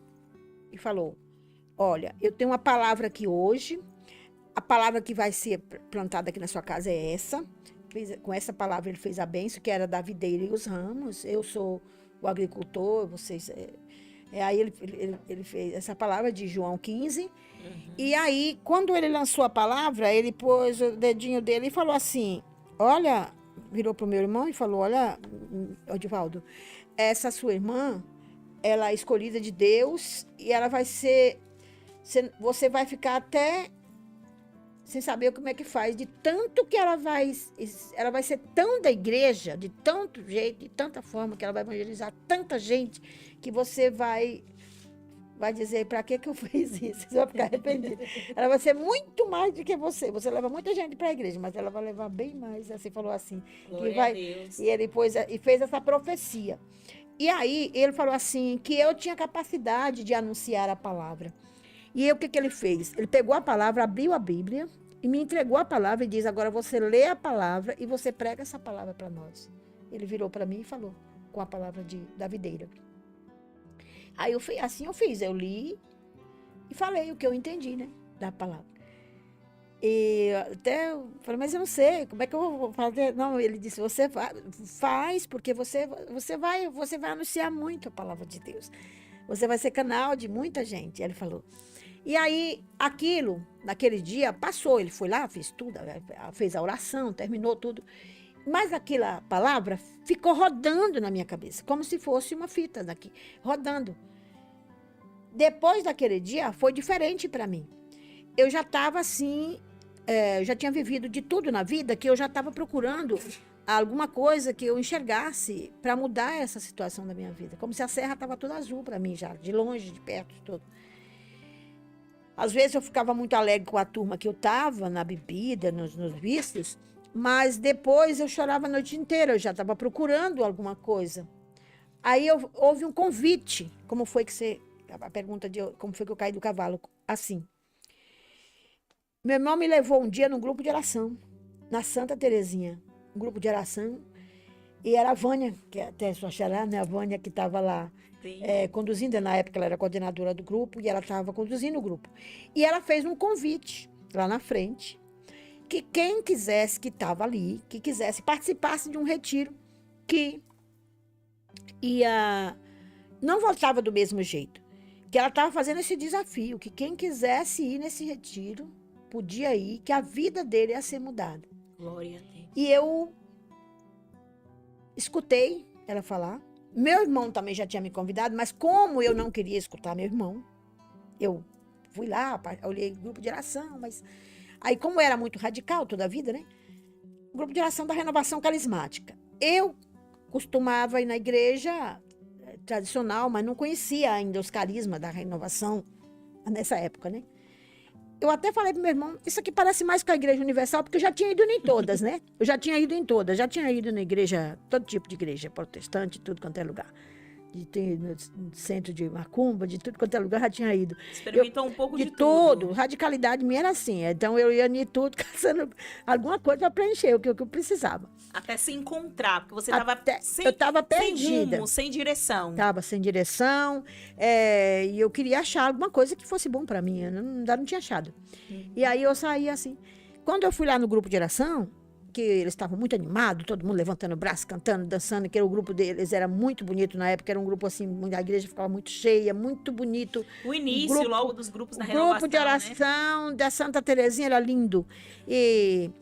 e falou: olha, eu tenho uma palavra aqui hoje, a palavra que vai ser plantada aqui na sua casa é essa. Com essa palavra ele fez a bênção, que era da videira e os ramos. Eu sou o agricultor, vocês... aí ele fez essa palavra de João 15. E aí, quando ele lançou a palavra, ele pôs o dedinho dele e falou assim, olha, virou para o meu irmão e falou, olha, Odivaldo, essa sua irmã, ela é escolhida de Deus e ela vai ser... Você vai ficar até... sem saber como é que faz, de tanto que ela vai ser tão da igreja, de tanto jeito, de tanta forma que ela vai evangelizar tanta gente, que você vai vai dizer, para que eu fiz isso? Você vai ficar arrependido. Ela vai ser muito mais do que você. Você leva muita gente para a igreja, mas ela vai levar bem mais. Assim, falou assim. Glória E, vai, a Deus. e ele e fez essa profecia. E aí, ele falou assim, que eu tinha capacidade de anunciar a palavra. E o que ele fez? Ele pegou a palavra, abriu a Bíblia e me entregou a palavra e diz, agora você lê a palavra e você prega essa palavra para nós. Ele virou para mim e falou, com a palavra da videira. Aí assim eu fiz, eu li e falei o que eu entendi, né, da palavra. E até eu falei, mas eu não sei, como é que eu vou fazer? Não, ele disse, você faz, porque você vai anunciar muito a palavra de Deus. Você vai ser canal de muita gente, ele falou. E aí, aquilo, naquele dia, passou, ele foi lá, fez tudo, fez a oração, terminou tudo. Mas aquela palavra ficou rodando na minha cabeça, como se fosse uma fita daqui, rodando. Depois daquele dia, foi diferente para mim. Eu já estava assim, eu já tinha vivido de tudo na vida, que eu já estava procurando alguma coisa que eu enxergasse para mudar essa situação da minha vida. Como se a serra estava toda azul para mim já, de longe, de perto, de tudo. Às vezes eu ficava muito alegre com a turma que eu estava, na bebida, nos vícios, mas depois eu chorava a noite inteira, eu já estava procurando alguma coisa. Aí houve um convite, como foi que você... A pergunta de como foi que eu caí do cavalo, assim. Meu irmão me levou um dia num grupo de oração, na Santa Terezinha, um grupo de oração, e era a Vânia, que é até sua xará, né? A Vânia que estava lá conduzindo, na época ela era coordenadora do grupo, e ela estava conduzindo o grupo. E ela fez um convite lá na frente, que quem quisesse, que estava ali, que quisesse, participasse de um retiro, que não voltava do mesmo jeito. Que ela estava fazendo esse desafio, que quem quisesse ir nesse retiro, podia ir, que a vida dele ia ser mudada. Glória a Deus. E eu escutei ela falar. Meu irmão também já tinha me convidado, mas como eu não queria escutar meu irmão, eu fui lá, olhei grupo de oração, mas... Aí, como era muito radical toda a vida, né? O grupo de oração da renovação carismática. Eu costumava ir na igreja tradicional, mas não conhecia ainda os carismas da renovação nessa época, né? Eu até falei pro meu irmão, isso aqui parece mais com a Igreja Universal, porque eu já tinha ido em todas, né? Eu já tinha ido em todas, já tinha ido na igreja, todo tipo de igreja, protestante, tudo quanto é lugar. No centro de Macumba, de tudo quanto é lugar, já tinha ido. Experimentou um pouco de tudo. Radicalidade minha era assim. Então eu ia em tudo, caçando alguma coisa para preencher o que eu precisava. Até se encontrar, porque você estava eu estava perdida. Sem rumo, sem direção. Estava sem direção, e eu queria achar alguma coisa que fosse bom para mim. Eu ainda não tinha achado. E aí eu saí assim. Quando eu fui lá no grupo de oração, que eles estavam muito animados, todo mundo levantando o braço, cantando, dançando, que era o grupo deles, era muito bonito na época, era um grupo assim, a igreja ficava muito cheia, muito bonito. O início logo dos grupos da renovação, o grupo de oração, né? Da Santa Terezinha era lindo. E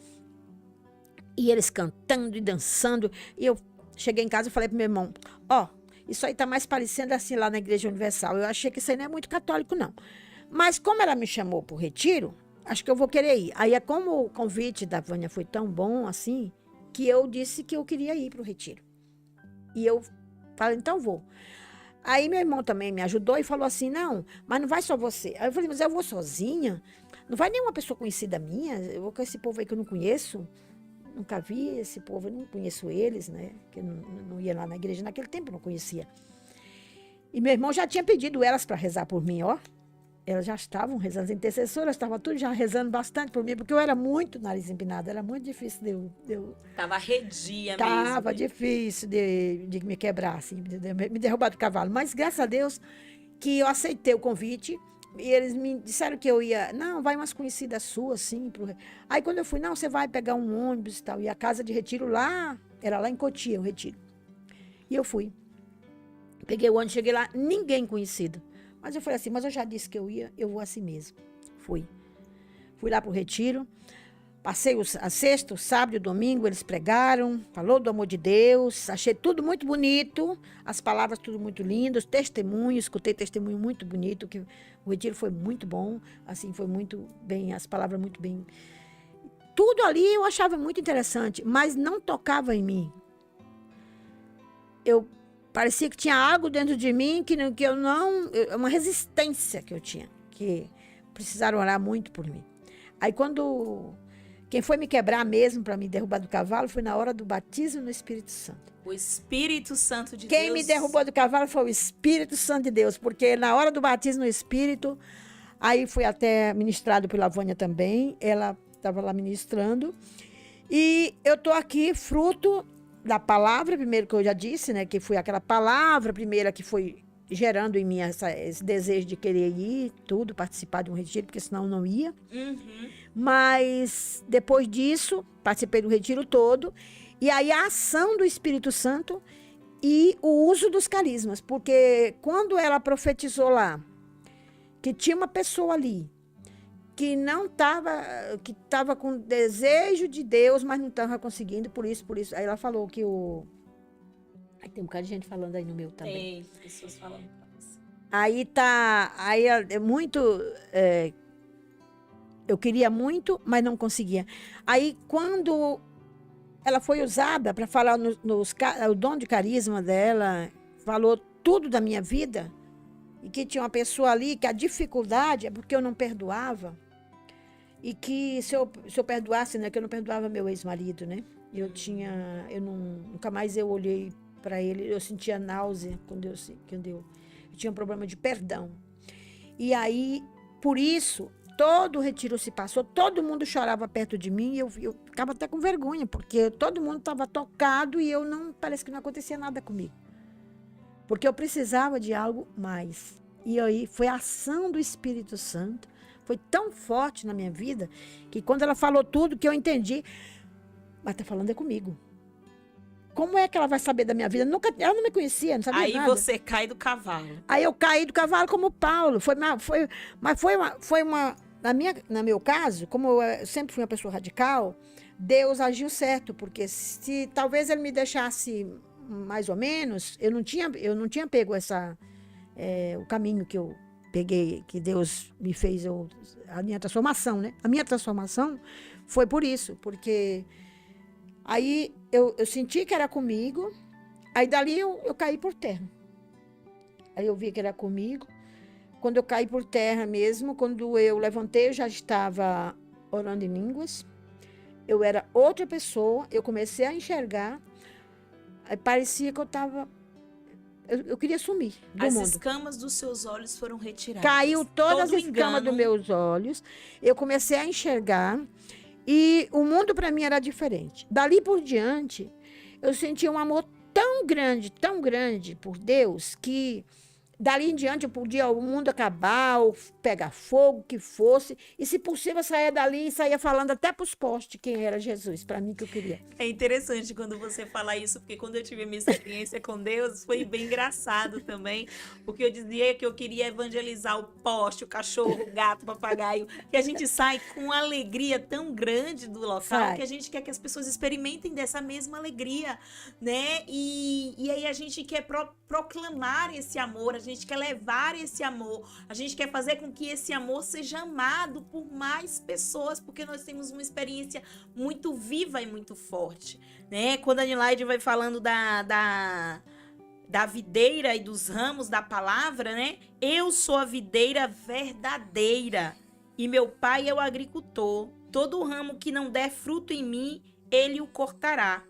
eles cantando e dançando. E eu cheguei em casa e falei pro meu irmão, isso aí tá mais parecendo assim lá na Igreja Universal. Eu achei que isso aí não é muito católico, não. Mas como ela me chamou pro retiro, acho que eu vou querer ir. Aí, como o convite da Vânia foi tão bom assim, que eu disse que eu queria ir para o retiro. E eu falei, então vou. Aí meu irmão também me ajudou e falou assim, não, mas não vai só você. Aí eu falei, mas eu vou sozinha? Não vai nenhuma pessoa conhecida minha? Eu vou com esse povo aí que eu não conheço. Nunca vi esse povo, eu não conheço eles, né? Que eu não ia lá na igreja naquele tempo, eu não conhecia. E meu irmão já tinha pedido elas para rezar por mim, ó. Elas já estavam rezando, as intercessoras estavam tudo já rezando bastante por mim, porque eu era muito nariz empinado, era muito difícil de eu... Tava arredia mesmo. Tava difícil de me quebrar, assim, de me derrubar do cavalo. Mas graças a Deus que eu aceitei o convite e eles me disseram que eu ia... Não, vai umas conhecidas suas, assim. Aí quando eu fui, não, você vai pegar um ônibus e tal. E a casa de retiro lá, era lá em Cotia, o retiro. E eu fui. Peguei o ônibus, cheguei lá, ninguém conhecido. Mas eu falei assim, mas eu já disse que eu ia, eu vou assim mesmo. Fui lá pro retiro, passei a sexta, o sábado e o domingo, eles pregaram, falou do amor de Deus, achei tudo muito bonito, as palavras tudo muito lindas, testemunhos, escutei testemunho muito bonito, que o retiro foi muito bom, assim, foi muito bem, as palavras muito bem. Tudo ali eu achava muito interessante, mas não tocava em mim. Eu parecia que tinha algo dentro de mim que eu não... Uma resistência que eu tinha, que precisaram orar muito por mim. Aí quando... Quem foi me quebrar mesmo para me derrubar do cavalo foi na hora do batismo no Espírito Santo. O Espírito Santo de Quem Deus. me derrubou do cavalo foi o Espírito Santo de Deus, porque na hora do batismo no Espírito, aí fui até ministrado pela Vânia também, ela estava lá ministrando, e eu estou aqui fruto da palavra, primeiro que eu já disse, né, que foi aquela palavra primeira que foi gerando em mim esse desejo de querer ir, tudo, participar de um retiro, porque senão eu não ia. Uhum. Mas depois disso, participei do retiro todo, e aí a ação do Espírito Santo e o uso dos carismas, porque quando ela profetizou lá, que tinha uma pessoa ali, que não estava, que estava com desejo de Deus, mas não estava conseguindo, por isso, aí ela falou que o... Aí tem um bocado de gente falando aí no meu também. Tem pessoas falando pra você. Aí é muito... eu queria muito, mas não conseguia. Aí, quando ela foi usada para falar o dom de carisma dela, falou tudo da minha vida, e que tinha uma pessoa ali que a dificuldade é porque eu não perdoava, e que se eu perdoasse, né, que eu não perdoava meu ex-marido, né? Nunca mais eu olhei para ele, eu sentia náusea quando eu tinha um problema de perdão. E aí, por isso, todo o retiro se passou, todo mundo chorava perto de mim, e eu ficava até com vergonha, porque todo mundo estava tocado e parece que não acontecia nada comigo. Porque eu precisava de algo mais. E aí foi a ação do Espírito Santo, foi tão forte na minha vida, que quando ela falou tudo, que eu entendi, mas está falando é comigo. Como é que ela vai saber da minha vida? Ela não me conhecia, não sabia nada. Aí você cai do cavalo. Aí eu caí do cavalo como Paulo. No meu caso, como eu sempre fui uma pessoa radical, Deus agiu certo, porque se talvez ele me deixasse mais ou menos, eu não tinha pego o caminho que eu peguei, que Deus me fez, a minha transformação, né? A minha transformação foi por isso, porque aí eu senti que era comigo, aí dali eu caí por terra. Aí eu vi que era comigo. Quando eu caí por terra mesmo, quando eu levantei, eu já estava orando em línguas. Eu era outra pessoa, eu comecei a enxergar, aí parecia que eu estava... Eu queria sumir do mundo. As escamas dos seus olhos foram retiradas. Caiu todas as escamas dos meus olhos, eu comecei a enxergar, e o mundo para mim era diferente. Dali por diante, eu senti um amor tão grande por Deus, que dali em diante eu podia o mundo acabar, ou pegar fogo, que fosse, e se possível eu saía dali e saía falando até para os postes quem era Jesus, para mim que eu queria. É interessante quando você fala isso, porque quando eu tive a minha experiência com Deus, foi bem engraçado também, porque eu dizia que eu queria evangelizar o poste, o cachorro, o gato, o papagaio, que a gente sai com uma alegria tão grande do local, que a gente quer que as pessoas experimentem dessa mesma alegria, né? E aí a gente quer proclamar esse amor, a gente quer levar esse amor, a gente quer fazer com que esse amor seja amado por mais pessoas, porque nós temos uma experiência muito viva e muito forte, né? Quando a Anilaide vai falando da videira e dos ramos da palavra, né? Eu sou a videira verdadeira e meu pai é o agricultor. Todo ramo que não der fruto em mim, ele o cortará,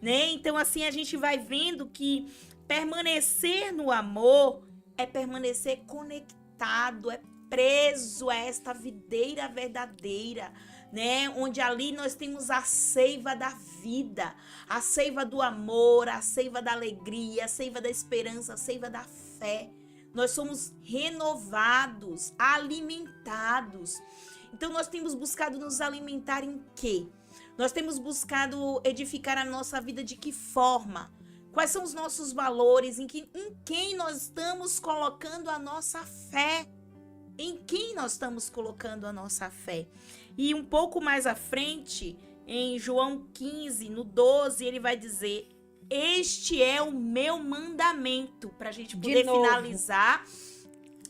né? Então assim a gente vai vendo que permanecer no amor é permanecer conectado, é preso a esta videira verdadeira, né? Onde ali nós temos a seiva da vida, a seiva do amor, a seiva da alegria, a seiva da esperança, a seiva da fé. Nós somos renovados, alimentados. Então nós temos buscado nos alimentar em quê? Nós temos buscado edificar a nossa vida de que forma? Quais são os nossos valores? Em quem nós estamos colocando a nossa fé? Em quem nós estamos colocando a nossa fé? E um pouco mais à frente, em João 15, no 12, ele vai dizer: este é o meu mandamento, para a gente poder finalizar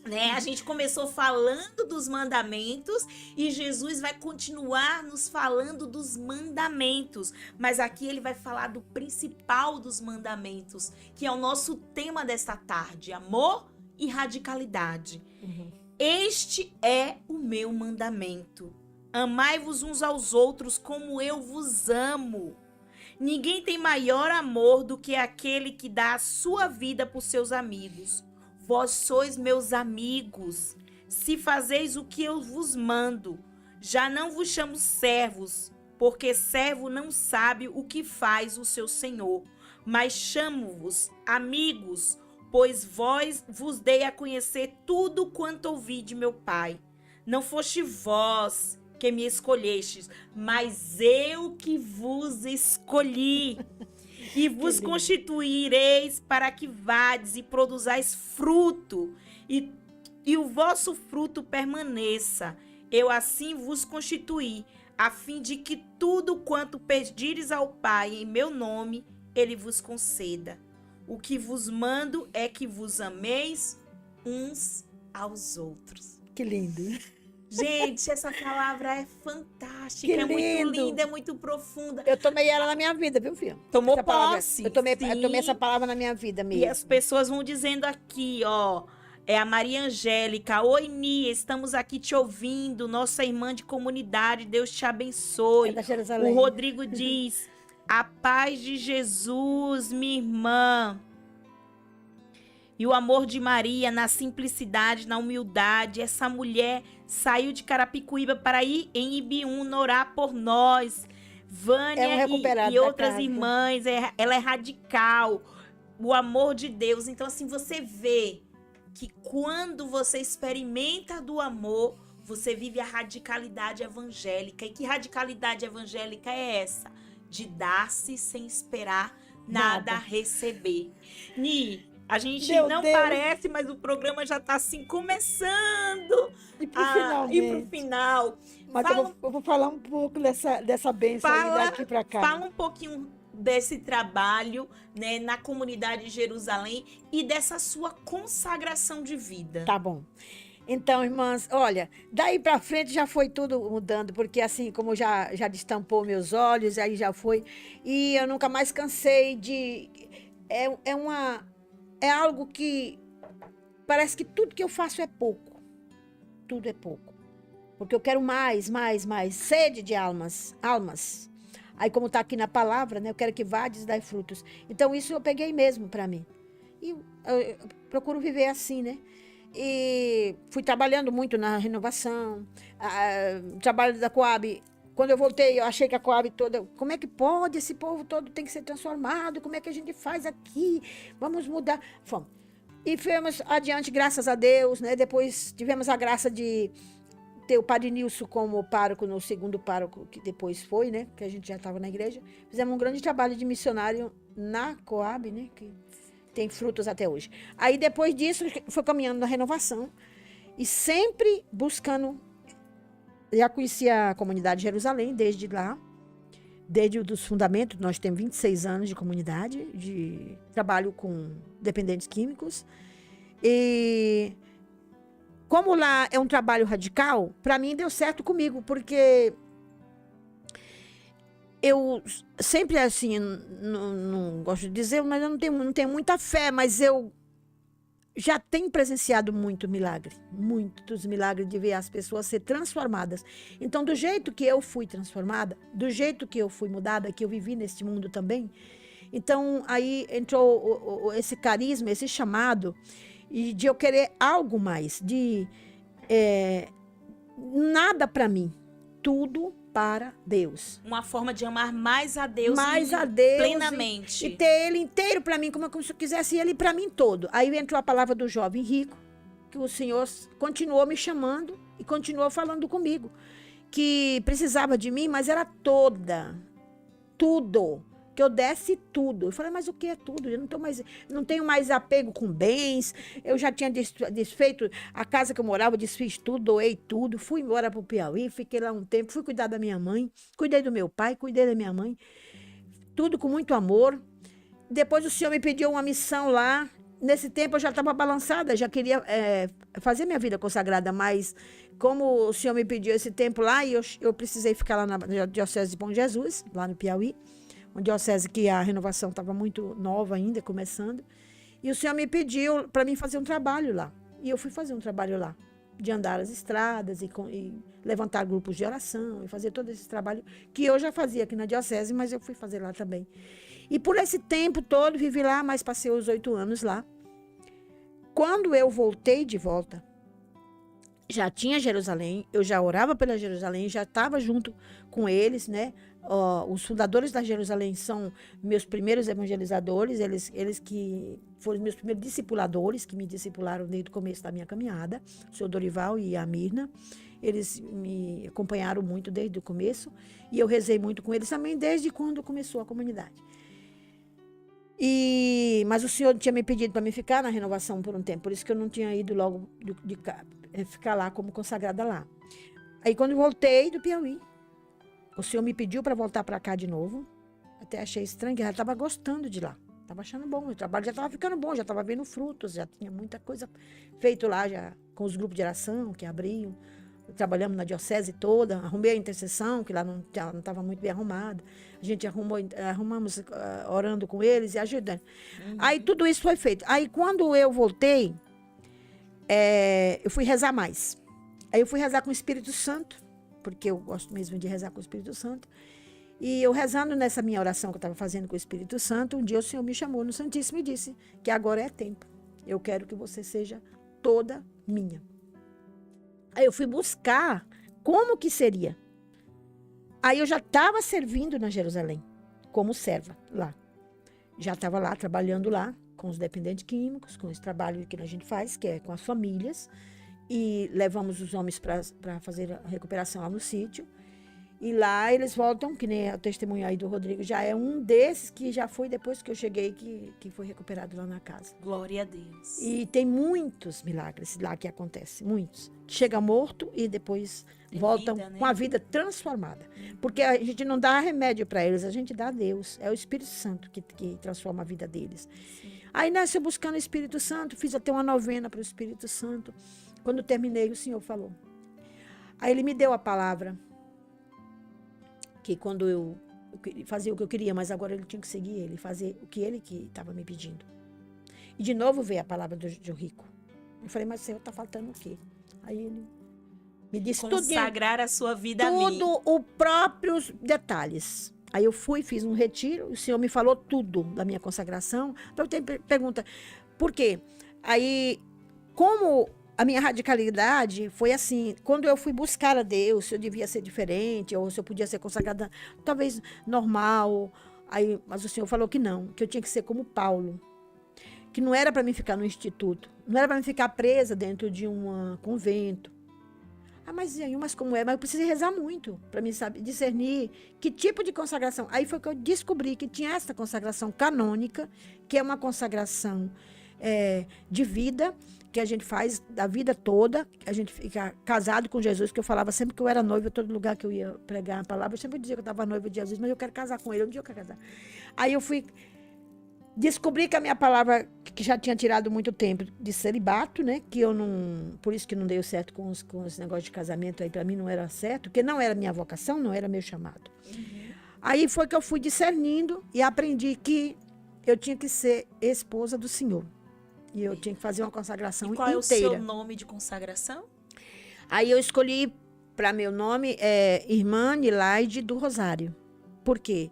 né? A gente começou falando dos mandamentos e Jesus vai continuar nos falando dos mandamentos, mas aqui ele vai falar do principal dos mandamentos, que é o nosso tema desta tarde: amor e radicalidade. Este é o meu mandamento: amai-vos uns aos outros como eu vos amo. Ninguém tem maior amor do que aquele que dá a sua vida por seus amigos. Vós sois meus amigos, se fazeis o que eu vos mando. Já não vos chamo servos, porque servo não sabe o que faz o seu senhor. Mas chamo-vos amigos, pois vos dei a conhecer tudo quanto ouvi de meu Pai. Não foste vós que me escolhestes, mas eu que vos escolhi. E vos constituireis para que vades e produzais fruto, e o vosso fruto permaneça. Eu assim vos constituí, a fim de que tudo quanto pedires ao Pai em meu nome, ele vos conceda. O que vos mando é que vos ameis uns aos outros. Que lindo. Gente, essa palavra é fantástica, Que é muito lindo. linda, é muito profunda. Eu tomei ela na minha vida, viu, filho? Tomou Essa palavra. posse. Eu tomei Sim. essa palavra na minha vida mesmo. E as pessoas vão dizendo aqui, ó, é a Maria Angélica: oi, Nia, estamos aqui te ouvindo, nossa irmã de comunidade, Deus te abençoe. É da Jerusalém. O Rodrigo diz: a paz de Jesus, minha irmã. E o amor de Maria na simplicidade, na humildade. Essa mulher saiu de Carapicuíba para ir em Ibiúna orar por nós. Vânia e outras irmãs, ela é radical. O amor de Deus. Então, assim, você vê que quando você experimenta do amor, você vive a radicalidade evangélica. E que radicalidade evangélica é essa? De dar-se sem esperar nada a receber. Ni, a gente não parece, mas o programa já está assim começando. E pro final. Mas eu vou falar um pouco dessa bênção aí daqui para cá. Fala um pouquinho desse trabalho, né, na comunidade de Jerusalém e dessa sua consagração de vida. Tá bom. Então, irmãs, olha, daí para frente já foi tudo mudando, porque assim, como já destampou meus olhos, aí já foi, e eu nunca mais cansei de... É algo que parece que tudo que eu faço é pouco. Tudo é pouco. Porque eu quero mais. Sede de almas. Aí como está aqui na palavra, né? Eu quero que vades e dai frutos. Então isso eu peguei mesmo para mim. E eu procuro viver assim, né? E fui trabalhando muito na renovação. Trabalho da Coab. Quando eu voltei, eu achei que a Coab toda... Como é que pode? Esse povo todo tem que ser transformado. Como é que a gente faz aqui? Vamos mudar. Fomos. E fomos adiante, graças a Deus, né? Depois tivemos a graça de ter o Padre Nilson como pároco, no segundo pároco que depois foi, né? Que a gente já estava na igreja. Fizemos um grande trabalho de missionário na Coab, né? Que tem frutos até hoje. Aí depois disso, foi caminhando na renovação e sempre buscando... Já conhecia a comunidade de Jerusalém desde lá, desde os fundamentos. Nós temos 26 anos de comunidade, de trabalho com dependentes químicos. E como lá é um trabalho radical, para mim deu certo comigo, porque eu sempre assim, não gosto de dizer, mas eu não tenho muita fé, mas eu já tenho presenciado muitos milagres de ver as pessoas ser transformadas. Então, do jeito que eu fui transformada, do jeito que eu fui mudada, que eu vivi neste mundo também, então aí entrou esse carisma, esse chamado, e de eu querer algo mais, de nada para mim, tudo para Deus. Uma forma de amar mais a Deus, plenamente. E ter Ele inteiro para mim, como se eu quisesse Ele para mim todo. Aí entrou a palavra do jovem rico, que o Senhor continuou me chamando e continuou falando comigo, que precisava de mim, mas era tudo, que eu desse tudo. Eu falei, mas o que é tudo? Eu não tenho mais apego com bens, eu já tinha desfeito a casa que eu morava, desfiz tudo, doei tudo, fui embora para o Piauí, fiquei lá um tempo, fui cuidar da minha mãe, cuidei do meu pai, cuidei da minha mãe, tudo com muito amor. Depois o Senhor me pediu uma missão lá, nesse tempo eu já estava balançada, já queria fazer minha vida consagrada, mas como o Senhor me pediu esse tempo lá, e eu precisei ficar lá na Diocese de Bom Jesus, lá no Piauí, uma diocese que a renovação estava muito nova ainda, começando, e o Senhor me pediu para mim fazer um trabalho lá. E eu fui fazer um trabalho lá, de andar as estradas e levantar grupos de oração, e fazer todo esse trabalho que eu já fazia aqui na diocese, mas eu fui fazer lá também. E por esse tempo todo, vivi lá, mas passei os 8 anos lá. Quando eu voltei de volta, já tinha Jerusalém, eu já orava pela Jerusalém, já estava junto com eles, né? Os fundadores da Jerusalém são meus primeiros evangelizadores, eles que foram meus primeiros discipuladores, que me discipularam desde o começo da minha caminhada, o senhor Dorival e a Mirna. Eles me acompanharam muito desde o começo, e eu rezei muito com eles também desde quando começou a comunidade. Mas o senhor tinha me pedido para me ficar na renovação por um tempo, por isso que eu não tinha ido logo ficar lá como consagrada lá. Aí quando voltei do Piauí, o senhor me pediu para voltar para cá de novo. Até achei estranho, que eu já estava gostando de lá. Estava achando bom, o trabalho já estava ficando bom, já estava vendo frutos, já tinha muita coisa feito lá, já com os grupos de oração que abriam. Trabalhamos na diocese toda, arrumei a intercessão, que lá não estava muito bem arrumada. A gente arrumamos orando com eles e ajudando. Aí tudo isso foi feito. Aí quando eu voltei, eu fui rezar mais. Aí eu fui rezar com o Espírito Santo, porque eu gosto mesmo de rezar com o Espírito Santo. E eu rezando nessa minha oração que eu estava fazendo com o Espírito Santo, um dia o Senhor me chamou no Santíssimo e disse que agora é tempo. Eu quero que você seja toda minha. Aí eu fui buscar como que seria. Aí eu já estava servindo na Jerusalém, como serva lá. Já estava lá, trabalhando lá, com os dependentes químicos, com esse trabalho que a gente faz, que é com as famílias. E levamos os homens para fazer a recuperação lá no sítio. E lá eles voltam, que nem o testemunho aí do Rodrigo, já é um desses que já foi depois que eu cheguei, que foi recuperado lá na casa. Glória a Deus. E tem muitos milagres lá que acontecem, muitos. Chega morto e depois voltam vida, né? Com a vida transformada. Porque a gente não dá remédio para eles, a gente dá a Deus. É o Espírito Santo que transforma a vida deles. Sim. Aí nessa buscando o Espírito Santo, fiz até uma novena para o Espírito Santo. Quando terminei, o Senhor falou. Aí ele me deu a palavra. Que quando eu fazia o que eu queria, mas agora ele tinha que seguir ele, fazer o que ele que estava me pedindo. E de novo veio a palavra do rico. Eu falei, mas Senhor, está faltando o quê? Aí ele me disse tudo. Consagrar a sua vida a mim. Tudo, os próprios detalhes. Aí eu fui, fiz um retiro, o Senhor me falou tudo da minha consagração. Então tem pergunta, por quê? Aí, como a minha radicalidade foi assim, quando eu fui buscar a Deus, se eu devia ser diferente, ou se eu podia ser consagrada, talvez normal. Aí, mas o Senhor falou que não, que eu tinha que ser como Paulo. Que não era para mim ficar no instituto, não era para mim ficar presa dentro de um convento. Mas como é? Mas eu precisei rezar muito para mim saber discernir que tipo de consagração. Aí foi que eu descobri que tinha essa consagração canônica, que é uma consagração de vida, que a gente faz da vida toda, a gente fica casado com Jesus, que eu falava sempre que eu era noiva, todo lugar que eu ia pregar a palavra, eu sempre dizia que eu estava noiva de Jesus, mas eu quero casar com ele, um dia eu quero casar. Aí eu fui descobri que a minha palavra, que já tinha tirado muito tempo de celibato, né, que eu não, por isso que não deu certo com os negócios de casamento aí, para mim não era certo, porque não era minha vocação, não era meu chamado. Aí foi que eu fui discernindo e aprendi que eu tinha que ser esposa do Senhor. E eu tinha que fazer uma consagração inteira. E qual é o seu nome de consagração? Aí eu escolhi para meu nome Irmã Nilaide do Rosário. Por quê?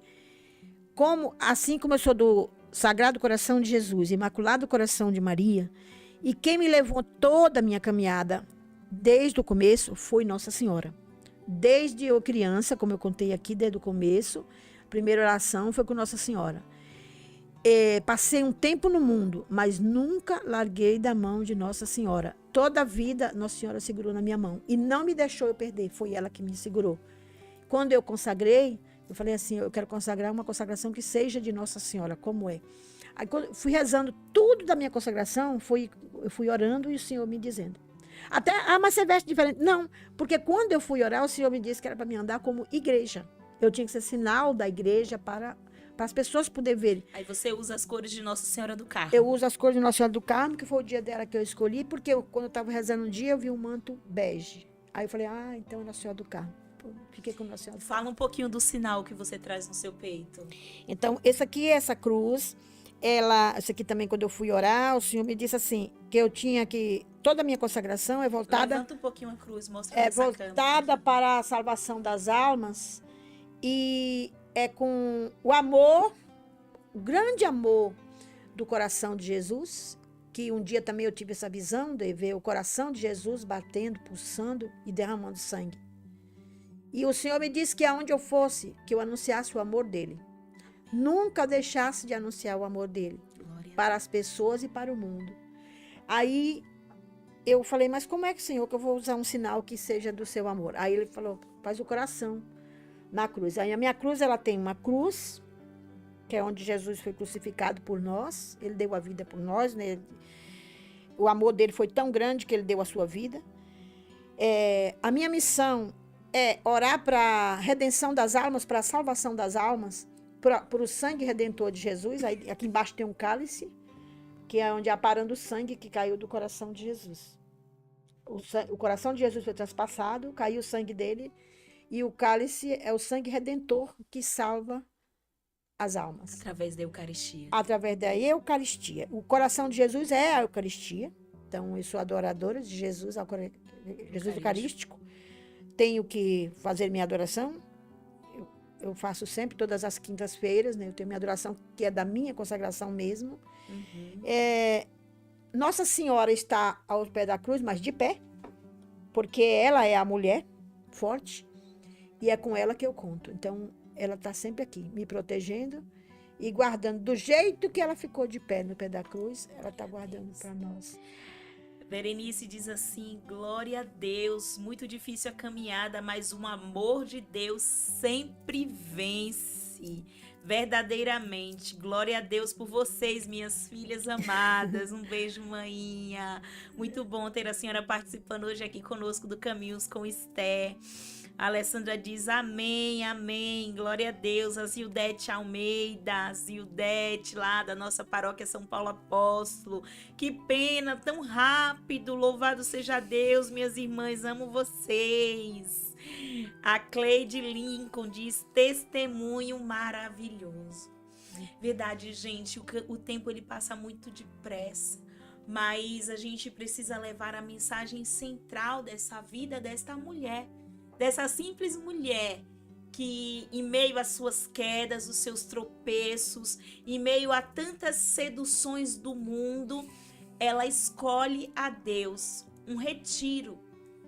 Assim como eu sou do Sagrado Coração de Jesus, Imaculado Coração de Maria, e quem me levou toda a minha caminhada desde o começo foi Nossa Senhora. Desde eu criança, como eu contei aqui, desde o começo, a primeira oração foi com Nossa Senhora. Passei um tempo no mundo, mas nunca larguei da mão de Nossa Senhora. Toda a vida, Nossa Senhora segurou na minha mão e não me deixou eu perder, foi ela que me segurou. Quando eu consagrei, eu falei assim, eu quero consagrar uma consagração que seja de Nossa Senhora, como é. Aí quando eu fui rezando tudo da minha consagração, eu fui orando e o Senhor me dizendo. Até, mas você veste diferente. Não, porque quando eu fui orar, o Senhor me disse que era para me andar como igreja. Eu tinha que ser sinal da igreja para para as pessoas poderem ver. Aí você usa as cores de Nossa Senhora do Carmo. Eu uso as cores de Nossa Senhora do Carmo, que foi o dia dela que eu escolhi, porque quando eu estava rezando um dia, eu vi um manto bege. Aí eu falei, então é Nossa Senhora do Carmo. Fiquei com Nossa Senhora do Carmo. Fala um pouquinho do sinal que você traz no seu peito. Então, essa cruz, essa aqui também, quando eu fui orar, o Senhor me disse assim, que eu tinha que, toda a minha consagração é voltada... Levanta um pouquinho a cruz, mostra essa voltada câmera. para a salvação das almas, e é com o amor, o grande amor do coração de Jesus, que um dia também eu tive essa visão de ver o coração de Jesus batendo, pulsando e derramando sangue. E o Senhor me disse que aonde eu fosse, que eu anunciasse o amor dele. Nunca deixasse de anunciar o amor dele para as pessoas e para o mundo. Aí eu falei, mas como é que, Senhor, que eu vou usar um sinal que seja do seu amor? Aí ele falou, faz o coração na cruz. Aí a minha cruz, ela tem uma cruz, que é onde Jesus foi crucificado por nós. Ele deu a vida por nós, né? O amor dele foi tão grande que ele deu a sua vida. A minha missão é orar para a redenção das almas, para a salvação das almas, para o sangue redentor de Jesus. Aí, aqui embaixo tem um cálice, que é onde aparando o sangue que caiu do coração de Jesus. O coração de Jesus foi transpassado, caiu o sangue dele, e o cálice é o sangue redentor que salva as almas. Através da Eucaristia. Através da Eucaristia. O coração de Jesus é a Eucaristia. Então, eu sou adoradora de Jesus, Jesus Eucarístico. Tenho que fazer minha adoração. Eu faço sempre, todas as quintas-feiras, né? Eu tenho minha adoração, que é da minha consagração mesmo. Uhum. Nossa Senhora está ao pé da cruz, mas de pé, porque ela é a mulher forte, e é com ela que eu conto. Então, ela está sempre aqui, me protegendo e guardando. Do jeito que ela ficou de pé no pé da cruz, ela está guardando para nós. Berenice diz assim, glória a Deus, muito difícil a caminhada, mas o amor de Deus sempre vence, verdadeiramente. Glória a Deus por vocês, minhas filhas amadas. Um beijo, maninha. Muito bom ter a senhora participando hoje aqui conosco do Caminhos com Esther. A Alessandra diz amém, amém, glória a Deus. A Zildete Almeida, a Zildete lá da nossa paróquia São Paulo Apóstolo. Que pena, tão rápido, louvado seja Deus, minhas irmãs, amo vocês. A Cleide Lincoln diz testemunho maravilhoso. Verdade, gente, o tempo ele passa muito depressa. Mas a gente precisa levar a mensagem central dessa vida desta mulher. Dessa simples mulher que, em meio às suas quedas, os seus tropeços, em meio a tantas seduções do mundo, ela escolhe a Deus, um retiro.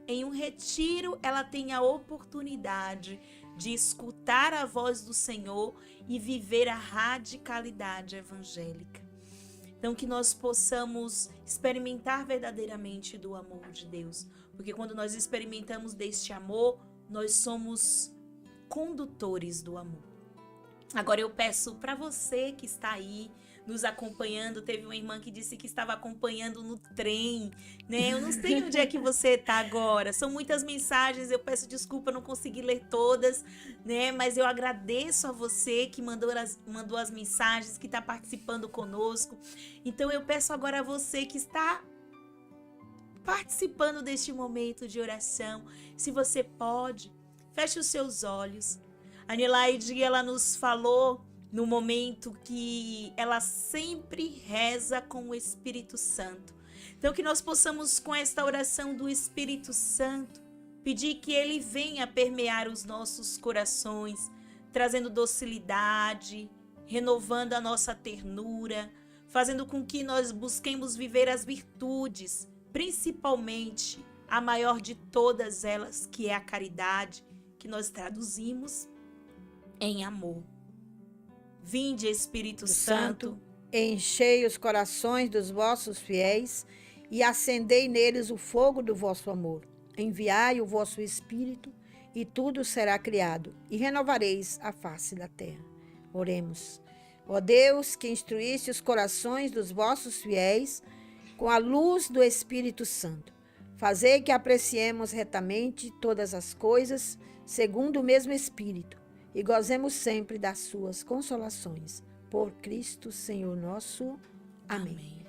Em um retiro, ela tem a oportunidade de escutar a voz do Senhor e viver a radicalidade evangélica. Então, que nós possamos experimentar verdadeiramente do amor de Deus. Porque quando nós experimentamos deste amor, nós somos condutores do amor. Agora eu peço para você que está aí nos acompanhando, teve uma irmã que disse que estava acompanhando no trem, né? Eu não sei onde é que você está agora, são muitas mensagens, eu peço desculpa, não consegui ler todas, né? Mas eu agradeço a você que mandou as mensagens, que está participando conosco. Então eu peço agora a você que está participando deste momento de oração, se você pode, feche os seus olhos. A Nilaide, ela nos falou no momento que ela sempre reza com o Espírito Santo. Então que nós possamos, com esta oração do Espírito Santo, pedir que ele venha permear os nossos corações, trazendo docilidade, renovando a nossa ternura, fazendo com que nós busquemos viver as virtudes, principalmente a maior de todas elas, que é a caridade, que nós traduzimos em amor. Vinde, Espírito Santo, enchei os corações dos vossos fiéis e acendei neles o fogo do vosso amor. Enviai o vosso Espírito e tudo será criado e renovareis a face da terra. Oremos. Ó Deus, que instruísse os corações dos vossos fiéis com a luz do Espírito Santo, fazei que apreciemos retamente todas as coisas segundo o mesmo Espírito e gozemos sempre das suas consolações. Por Cristo, Senhor nosso. Amém.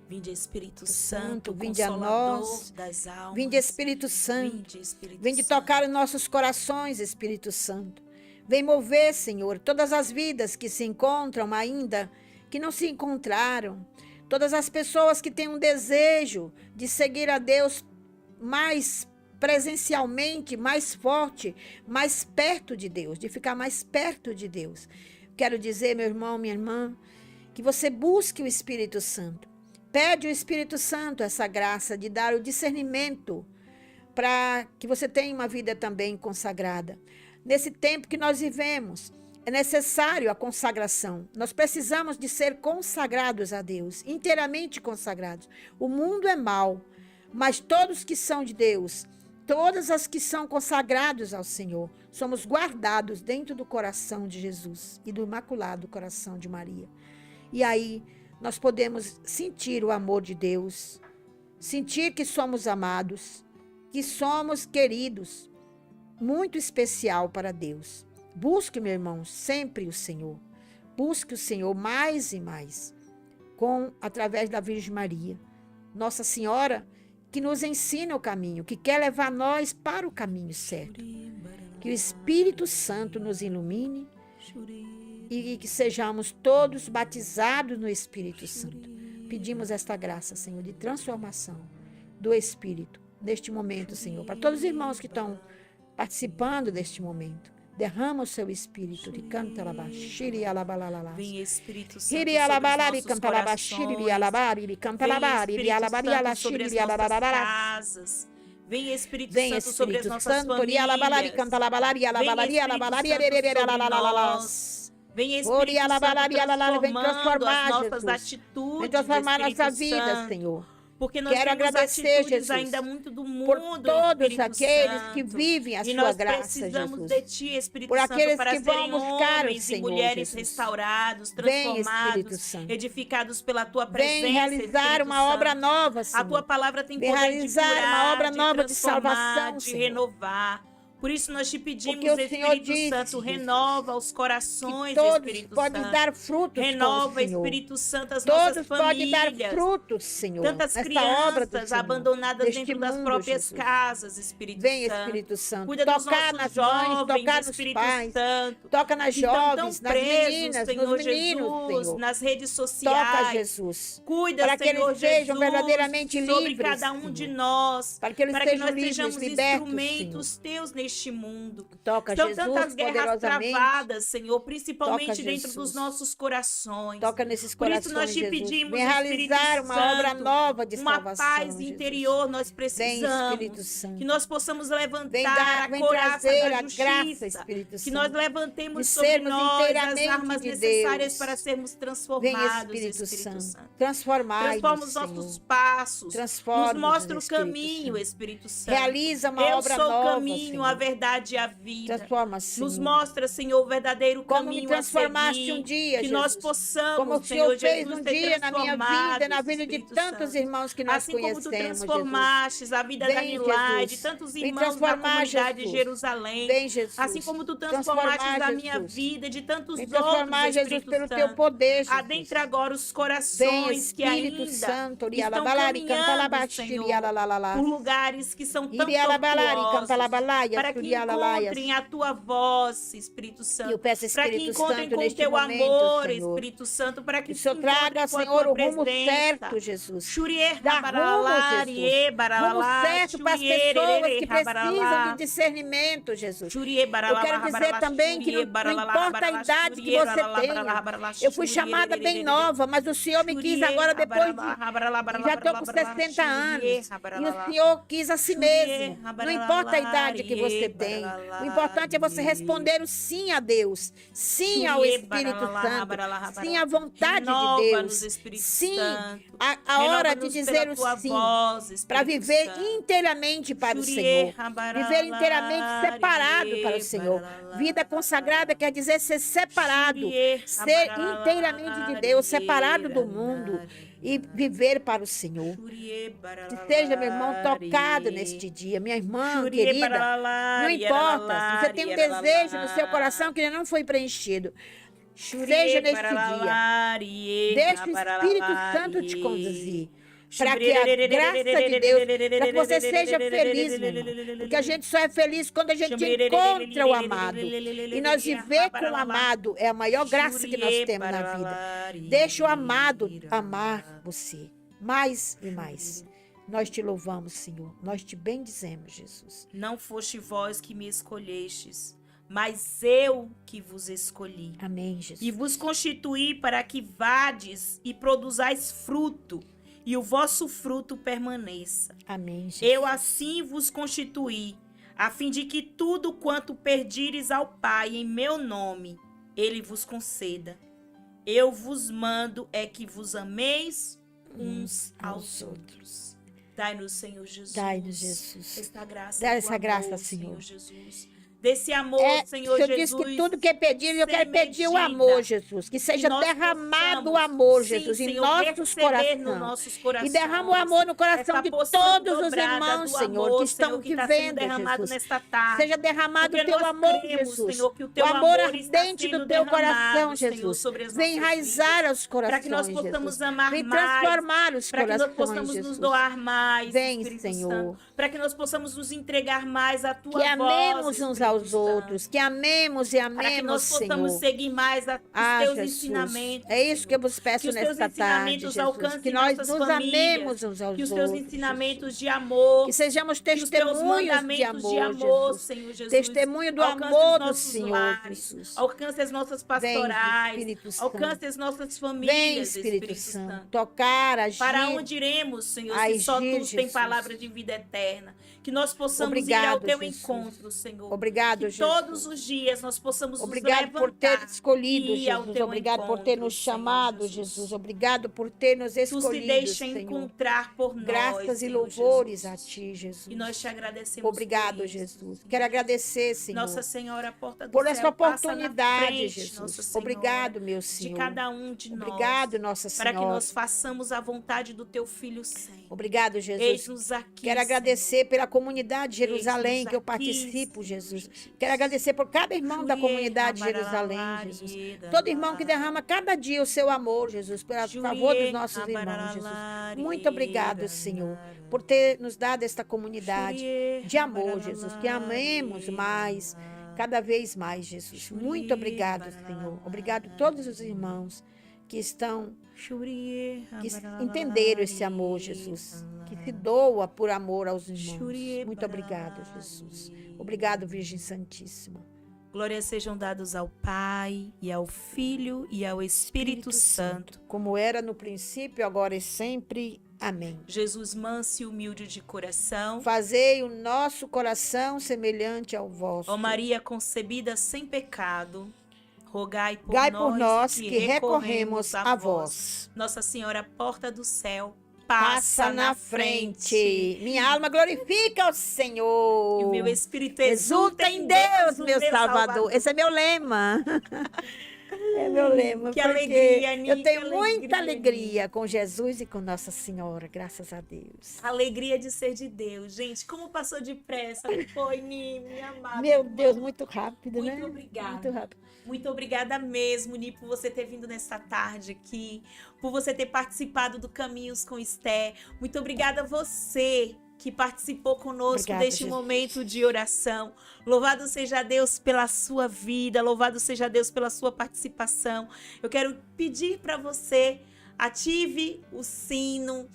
Vinde Espírito Santo, vinde a Consolador nós. das almas. Vinde Espírito Santo. Vinde, Espírito Vinde Santo. tocar os nossos corações, Espírito Santo. Vem mover, Senhor, todas as vidas que se encontram ainda, que não se encontraram. Todas as pessoas que têm um desejo de seguir a Deus mais presencialmente, mais forte, mais perto de Deus, de ficar mais perto de Deus. Quero dizer, meu irmão, minha irmã, que você busque o Espírito Santo. Pede o Espírito Santo essa graça de dar o discernimento para que você tenha uma vida também consagrada. Nesse tempo que nós vivemos, é necessário a consagração. Nós precisamos de ser consagrados a Deus, inteiramente consagrados. O mundo é mau, mas todos que são de Deus, todas as que são consagrados ao Senhor, somos guardados dentro do coração de Jesus e do imaculado coração de Maria. E aí nós podemos sentir o amor de Deus, sentir que somos amados, que somos queridos, muito especial para Deus. Busque, meu irmão, sempre o Senhor. Busque o Senhor mais e mais, através da Virgem Maria, Nossa Senhora, que nos ensina o caminho, que quer levar nós para o caminho certo. Que o Espírito Santo nos ilumine e que sejamos todos batizados no Espírito Santo. Pedimos esta graça, Senhor, de transformação do Espírito neste momento, Senhor, para todos os irmãos que estão participando deste momento. Derrama o seu Espírito. De canta lá, xiri alabalalá. Vem Espírito Santo Hiri sobre os alabala, nossos canta lá, corações. xiri alabara, canta lá, Vem iri Espírito alabara, Santo sobre as xiri nossas alabara. casas. Vem Espírito Vem Santo sobre as Espírito nossas Santo, iri alabala, famílias. canta lá, iri alabala, Vem iri alabala, iri Espírito Santo sobre alabala. nós. Vem Ori Espírito alabala, Santo iri alabala, vem transformando transformar, as nossas Jesus. atitudes, Vem transformar Espírito nossa vida, Santo. Senhor. Porque nós Quero temos agradecer, atitudes Jesus, ainda muito do mundo, por todos Espírito aqueles Santo. que vivem a E sua nós graça, precisamos Jesus. de Ti, Espírito Por Santo, aqueles para que vão serem buscar o homens Senhor, e mulheres Jesus. restaurados, Vem, Espírito transformados, Santo. edificados pela Tua presença, Vem realizar Espírito uma obra Santo. nova, A Senhor. Tua palavra tem Vem poder realizar de curar, uma obra nova de transformar, salvação, de Senhor. renovar. Por isso nós te pedimos, Porque o Senhor Espírito disse, Santo, Jesus, renova os Que corações, todos Espírito podem Santo. dar frutos Renova, com o Senhor. Espírito Santo, as nossas Todos podem dar famílias. frutos, Senhor, Tantas nessa obra do crianças Senhor. abandonadas Deste dentro das mundo, próprias Jesus. casas, Espírito Vem, Santo. Espírito Santo, Cuida dos tocar nossos nas mães, jovens, tocar nos Espírito pais, Santo. toca nas Que estão tão jovens, nas presos, meninas, Senhor nos meninos, Jesus, Senhor. nas redes Toca, sociais. Jesus, Cuida, para que Senhor eles sejam Jesus, verdadeiramente sobre livres, cada um Senhor. de nós. Para que eles Para que sejam nós livres, sejamos libertos, instrumentos Teus neste mundo. Toca, São Jesus, tantas guerras poderosamente. travadas, Senhor, principalmente Toca, dentro Jesus. dos nossos corações. Toca nesses Por isso corações, nós te Jesus. pedimos, Vem Espírito realizar uma obra Santo, nova de uma salvação, paz Jesus. interior nós Vem, precisamos. Espírito Santo. Que nós possamos Vem, levantar vem a couraça trazer da a graça, justiça. Espírito Que Santo. nós levantemos de sobre sermos nós as inteiramente armas de necessárias Deus. para sermos Vem, transformados, Espírito Santo. Santo. Transformai-nos, Transforma os Senhor. nossos passos. Transforma-nos, Nos mostra o Espírito caminho, Santo. Espírito Santo. Realiza uma Eu obra sou nova, o caminho, Senhor. a verdade e a vida. Transforma, Senhor. Nos mostra, Senhor, o verdadeiro Como me caminho transformaste a seguir. um dia, que Jesus. nós possamos, Como o Senhor Senhor fez Jesus, um ser dia na minha vida, na vida de Espírito tantos Santo. irmãos que nós Assim como tu conhecemos, Jesus. transformastes a vida da Vem, Nilai, de Jesus. tantos Vem irmãos da transformar, comunidade de Jesus. Jerusalém. Vem, Jesus. Assim como tu transformastes Transformar, a minha Jesus. vida, de tantos Vem outros, transformar, Jesus, Espírito pelo Santo. teu poder, Jesus. Adentra agora os Vem, corações que Espírito ainda Santo. estão caminhando, Senhor, por lugares que são tão tortuosos, para que encontrem a tua voz, Espírito Santo. E eu peço, Para que Espírito encontrem Santo, com o neste teu momento, amor, Senhor. Espírito Santo, para que Que o Senhor encontrem traga, com a Senhor, tua o rumo presença. certo, Jesus. Xurier, Dá rumo, rabaralari, Jesus. Rumo baralá, certo para as xurier, pessoas ererê, que precisam rabaralá. de discernimento, Jesus. Xurier, baralá, Eu quero dizer rabaralá, também que xurier, não baralá, importa a rabaralá, idade que xurier, você baralá, tenha. baralá, rabaralá, Eu fui xurier, chamada bem ererê, nova, mas o Senhor me quis xurier, agora depois de... rabaralá, rabaralá, Já estou com rabaralá, 60 anos. xurier, E rabaralá. o Senhor quis a si Xurier, mesmo. Não rabaralá, importa a idade que você tem. baralá, O importante é você responder o sim a Deus. Sim ao xurier, Espírito baralá, Santo. rabaralá, rabaralá. Sim à vontade de Renova-nos, Deus. Espírito Sim Santo. a hora de Renova-nos dizer pela o tua sim. voz, Espírito Para viver Santo. inteiramente para o Xurier, Senhor. rabaralá, Viver inteiramente separado para o Senhor. baralá. Vida consagrada quer dizer ser separado. Xurier, Ser rabaralá, inteiramente de Deus, separado do mundo. E viver para o Senhor. Xurier, Que baralá, seja, meu irmão, tocado neste dia. Minha irmã Xurier, querida, baralá, Não importa se você tem um desejo no seu coração que ainda não foi preenchido. Seja neste dia. Deixa o Espírito Santo te conduzir. Para que a graça de Deus, para que você seja feliz, meu irmão. Porque a gente só é feliz quando a gente encontra o amado. E nós viver com o amado é a maior graça que nós temos na vida. Deixa o amado amar você mais e mais. Nós te louvamos, Senhor. Nós te bendizemos, Jesus. Não foste vós que me escolhestes, mas eu que vos escolhi. Amém, Jesus. E vos constituí para que vades e produzais fruto, e o vosso fruto permaneça. Amém, Jesus. Eu assim vos constituí, a fim de que tudo quanto pedires ao Pai em meu nome, ele vos conceda. Eu vos mando é que vos ameis uns aos outros. Dai-nos, Senhor Jesus. Dai-nos, Jesus. Esta graça. Dá essa graça, amor, Senhor. Jesus. Desse amor, Senhor eu Jesus. disse que tudo que pedir, eu quero pedir o amor, Jesus. Que seja derramado o amor, Jesus, em nossos corações. E derrama o amor no coração de todos os irmãos, Senhor, que estão vivendo, Jesus. Nesta tarde. Seja derramado o teu amor, Jesus. Senhor, que o amor ardente do teu coração, Jesus. Vem enraizar os corações, para que nós possamos amar vem mais, transformar os para que nós corações, possamos Jesus. nos doar mais, Vem, Espírito Senhor. Santo, para que nós possamos nos entregar mais à tua Que amemos voz, uns Espírito aos outros, que amemos e para que nós amemos, possamos Senhor. seguir mais os teus Jesus. ensinamentos. É isso que eu vos peço que os teus nesta tarde, ensinamentos Jesus. alcancem Que nós nossas nos famílias, amemos uns aos que os outros. teus ensinamentos Jesus. de amor, Que sejamos que os teus testemunhos de mandamentos amor, Jesus. Senhor Jesus. Testemunho do Alcance amor os do nossos Senhor, lares, Jesus. alcance as nossas Vem, pastorais, Espírito Santo. alcance as nossas Vem, famílias, Espírito Santo. Tocar, agir. Para onde iremos, Senhor, se só tu Jesus. tem palavra de vida eterna. Que nós possamos Obrigado, ir ao teu Jesus. encontro, Senhor. Obrigado, que Jesus. todos os dias nós possamos Obrigado nos por ter levantar escolhido, e ir ao Jesus. teu Obrigado por ter nos encontro, chamado, Senhor Jesus. Obrigado por ter nos Tu se escolhido, deixa Senhor. encontrar por nós, Graças e Senhor louvores Jesus. a ti, Jesus. E nós te agradecemos Obrigado, por isso. Jesus. Quero agradecer, Senhor, Nossa Senhora, a porta do por céu, essa passa na oportunidade, frente, Jesus. Nossa Senhora, Obrigado, meu de Senhor. cada um de nós. Obrigado, Nossa Para Senhora. que nós façamos a vontade do teu Filho sempre. Obrigado, Jesus. Eis-nos aqui, Quero agradecer pela comunidade de Jerusalém Eis-nos que eu aqui, participo, Senhor Jesus. Jesus. Quero agradecer por cada irmão da comunidade de Jerusalém, Jesus. Todo irmão que derrama cada dia o seu amor, Jesus, pelo favor dos nossos irmãos, Jesus. Muito obrigado, Senhor, por ter nos dado esta comunidade de amor, Jesus. Que amemos mais, cada vez mais, Jesus. Muito obrigado, Senhor. Obrigado a todos os irmãos que estão, que entenderam esse amor, Jesus. Que se doa por amor aos irmãos. Muito obrigado, Jesus. Obrigado, Virgem Santíssima. Glórias sejam dadas ao Pai, e ao Filho, e ao Espírito Santo. Como era no princípio, agora e sempre. Amém. Jesus manso e humilde de coração. Fazei o nosso coração semelhante ao vosso. Ó Maria concebida sem pecado, rogai por Gai nós, por nós que recorremos a vós. Nossa Senhora, porta do céu, Passa na frente. Minha alma glorifica o Senhor. E o meu espírito exulta em Deus, meu Salvador. Esse é meu lema. É meu lema. Que porque alegria, Aninha, eu tenho que muita alegria, alegria com Jesus e com Nossa Senhora, graças a Deus. Alegria de ser de Deus. Gente, como passou depressa. Foi, minha amada. Meu Deus, muito rápido, né? Muito obrigada. Muito rápido. Muito obrigada mesmo, Ni, por você ter vindo nesta tarde aqui, por você ter participado do Caminhos com Esté. Muito obrigada a você que participou conosco Obrigada, deste Jesus. momento de oração. Louvado seja Deus pela sua vida, louvado seja Deus pela sua participação. Eu quero pedir para você, ative o sino,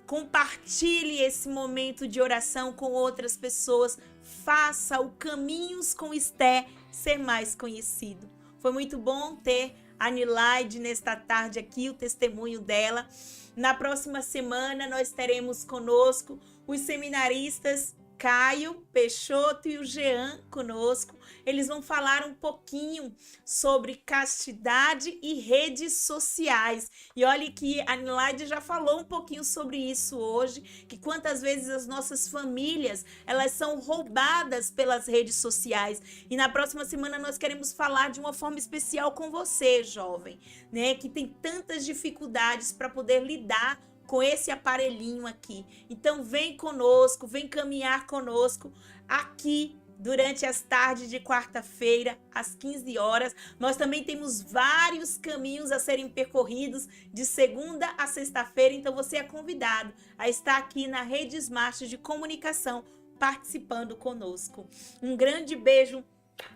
compartilhe esse momento de oração com outras pessoas, faça o Caminhos com Esté ser mais conhecido. Foi muito bom ter a Nilaide nesta tarde aqui, o testemunho dela. Na próxima semana nós teremos conosco os seminaristas Caio Peixoto e o Jean conosco. Eles vão falar um pouquinho sobre castidade e redes sociais. E olha que a Nilaide já falou um pouquinho sobre isso hoje, que quantas vezes as nossas famílias, elas são roubadas pelas redes sociais. E na próxima semana nós queremos falar de uma forma especial com você, jovem, né, que tem tantas dificuldades para poder lidar com esse aparelhinho aqui. Então vem conosco, vem caminhar conosco aqui durante as tardes de quarta-feira, às 15 horas. Nós também temos vários caminhos a serem percorridos de segunda a sexta-feira, então você é convidado a estar aqui na Rede Smart de Comunicação, participando conosco. Um grande beijo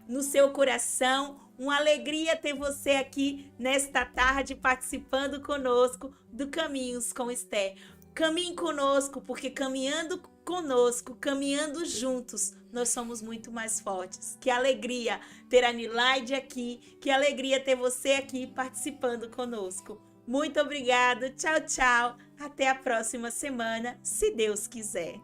no seu coração, uma alegria ter você aqui nesta tarde participando conosco do Caminhos com Esther. Caminhe conosco, porque caminhando conosco, caminhando juntos, nós somos muito mais fortes. Que alegria ter a Nilaide aqui, que alegria ter você aqui participando conosco. Muito obrigada, tchau, tchau, até a próxima semana, se Deus quiser.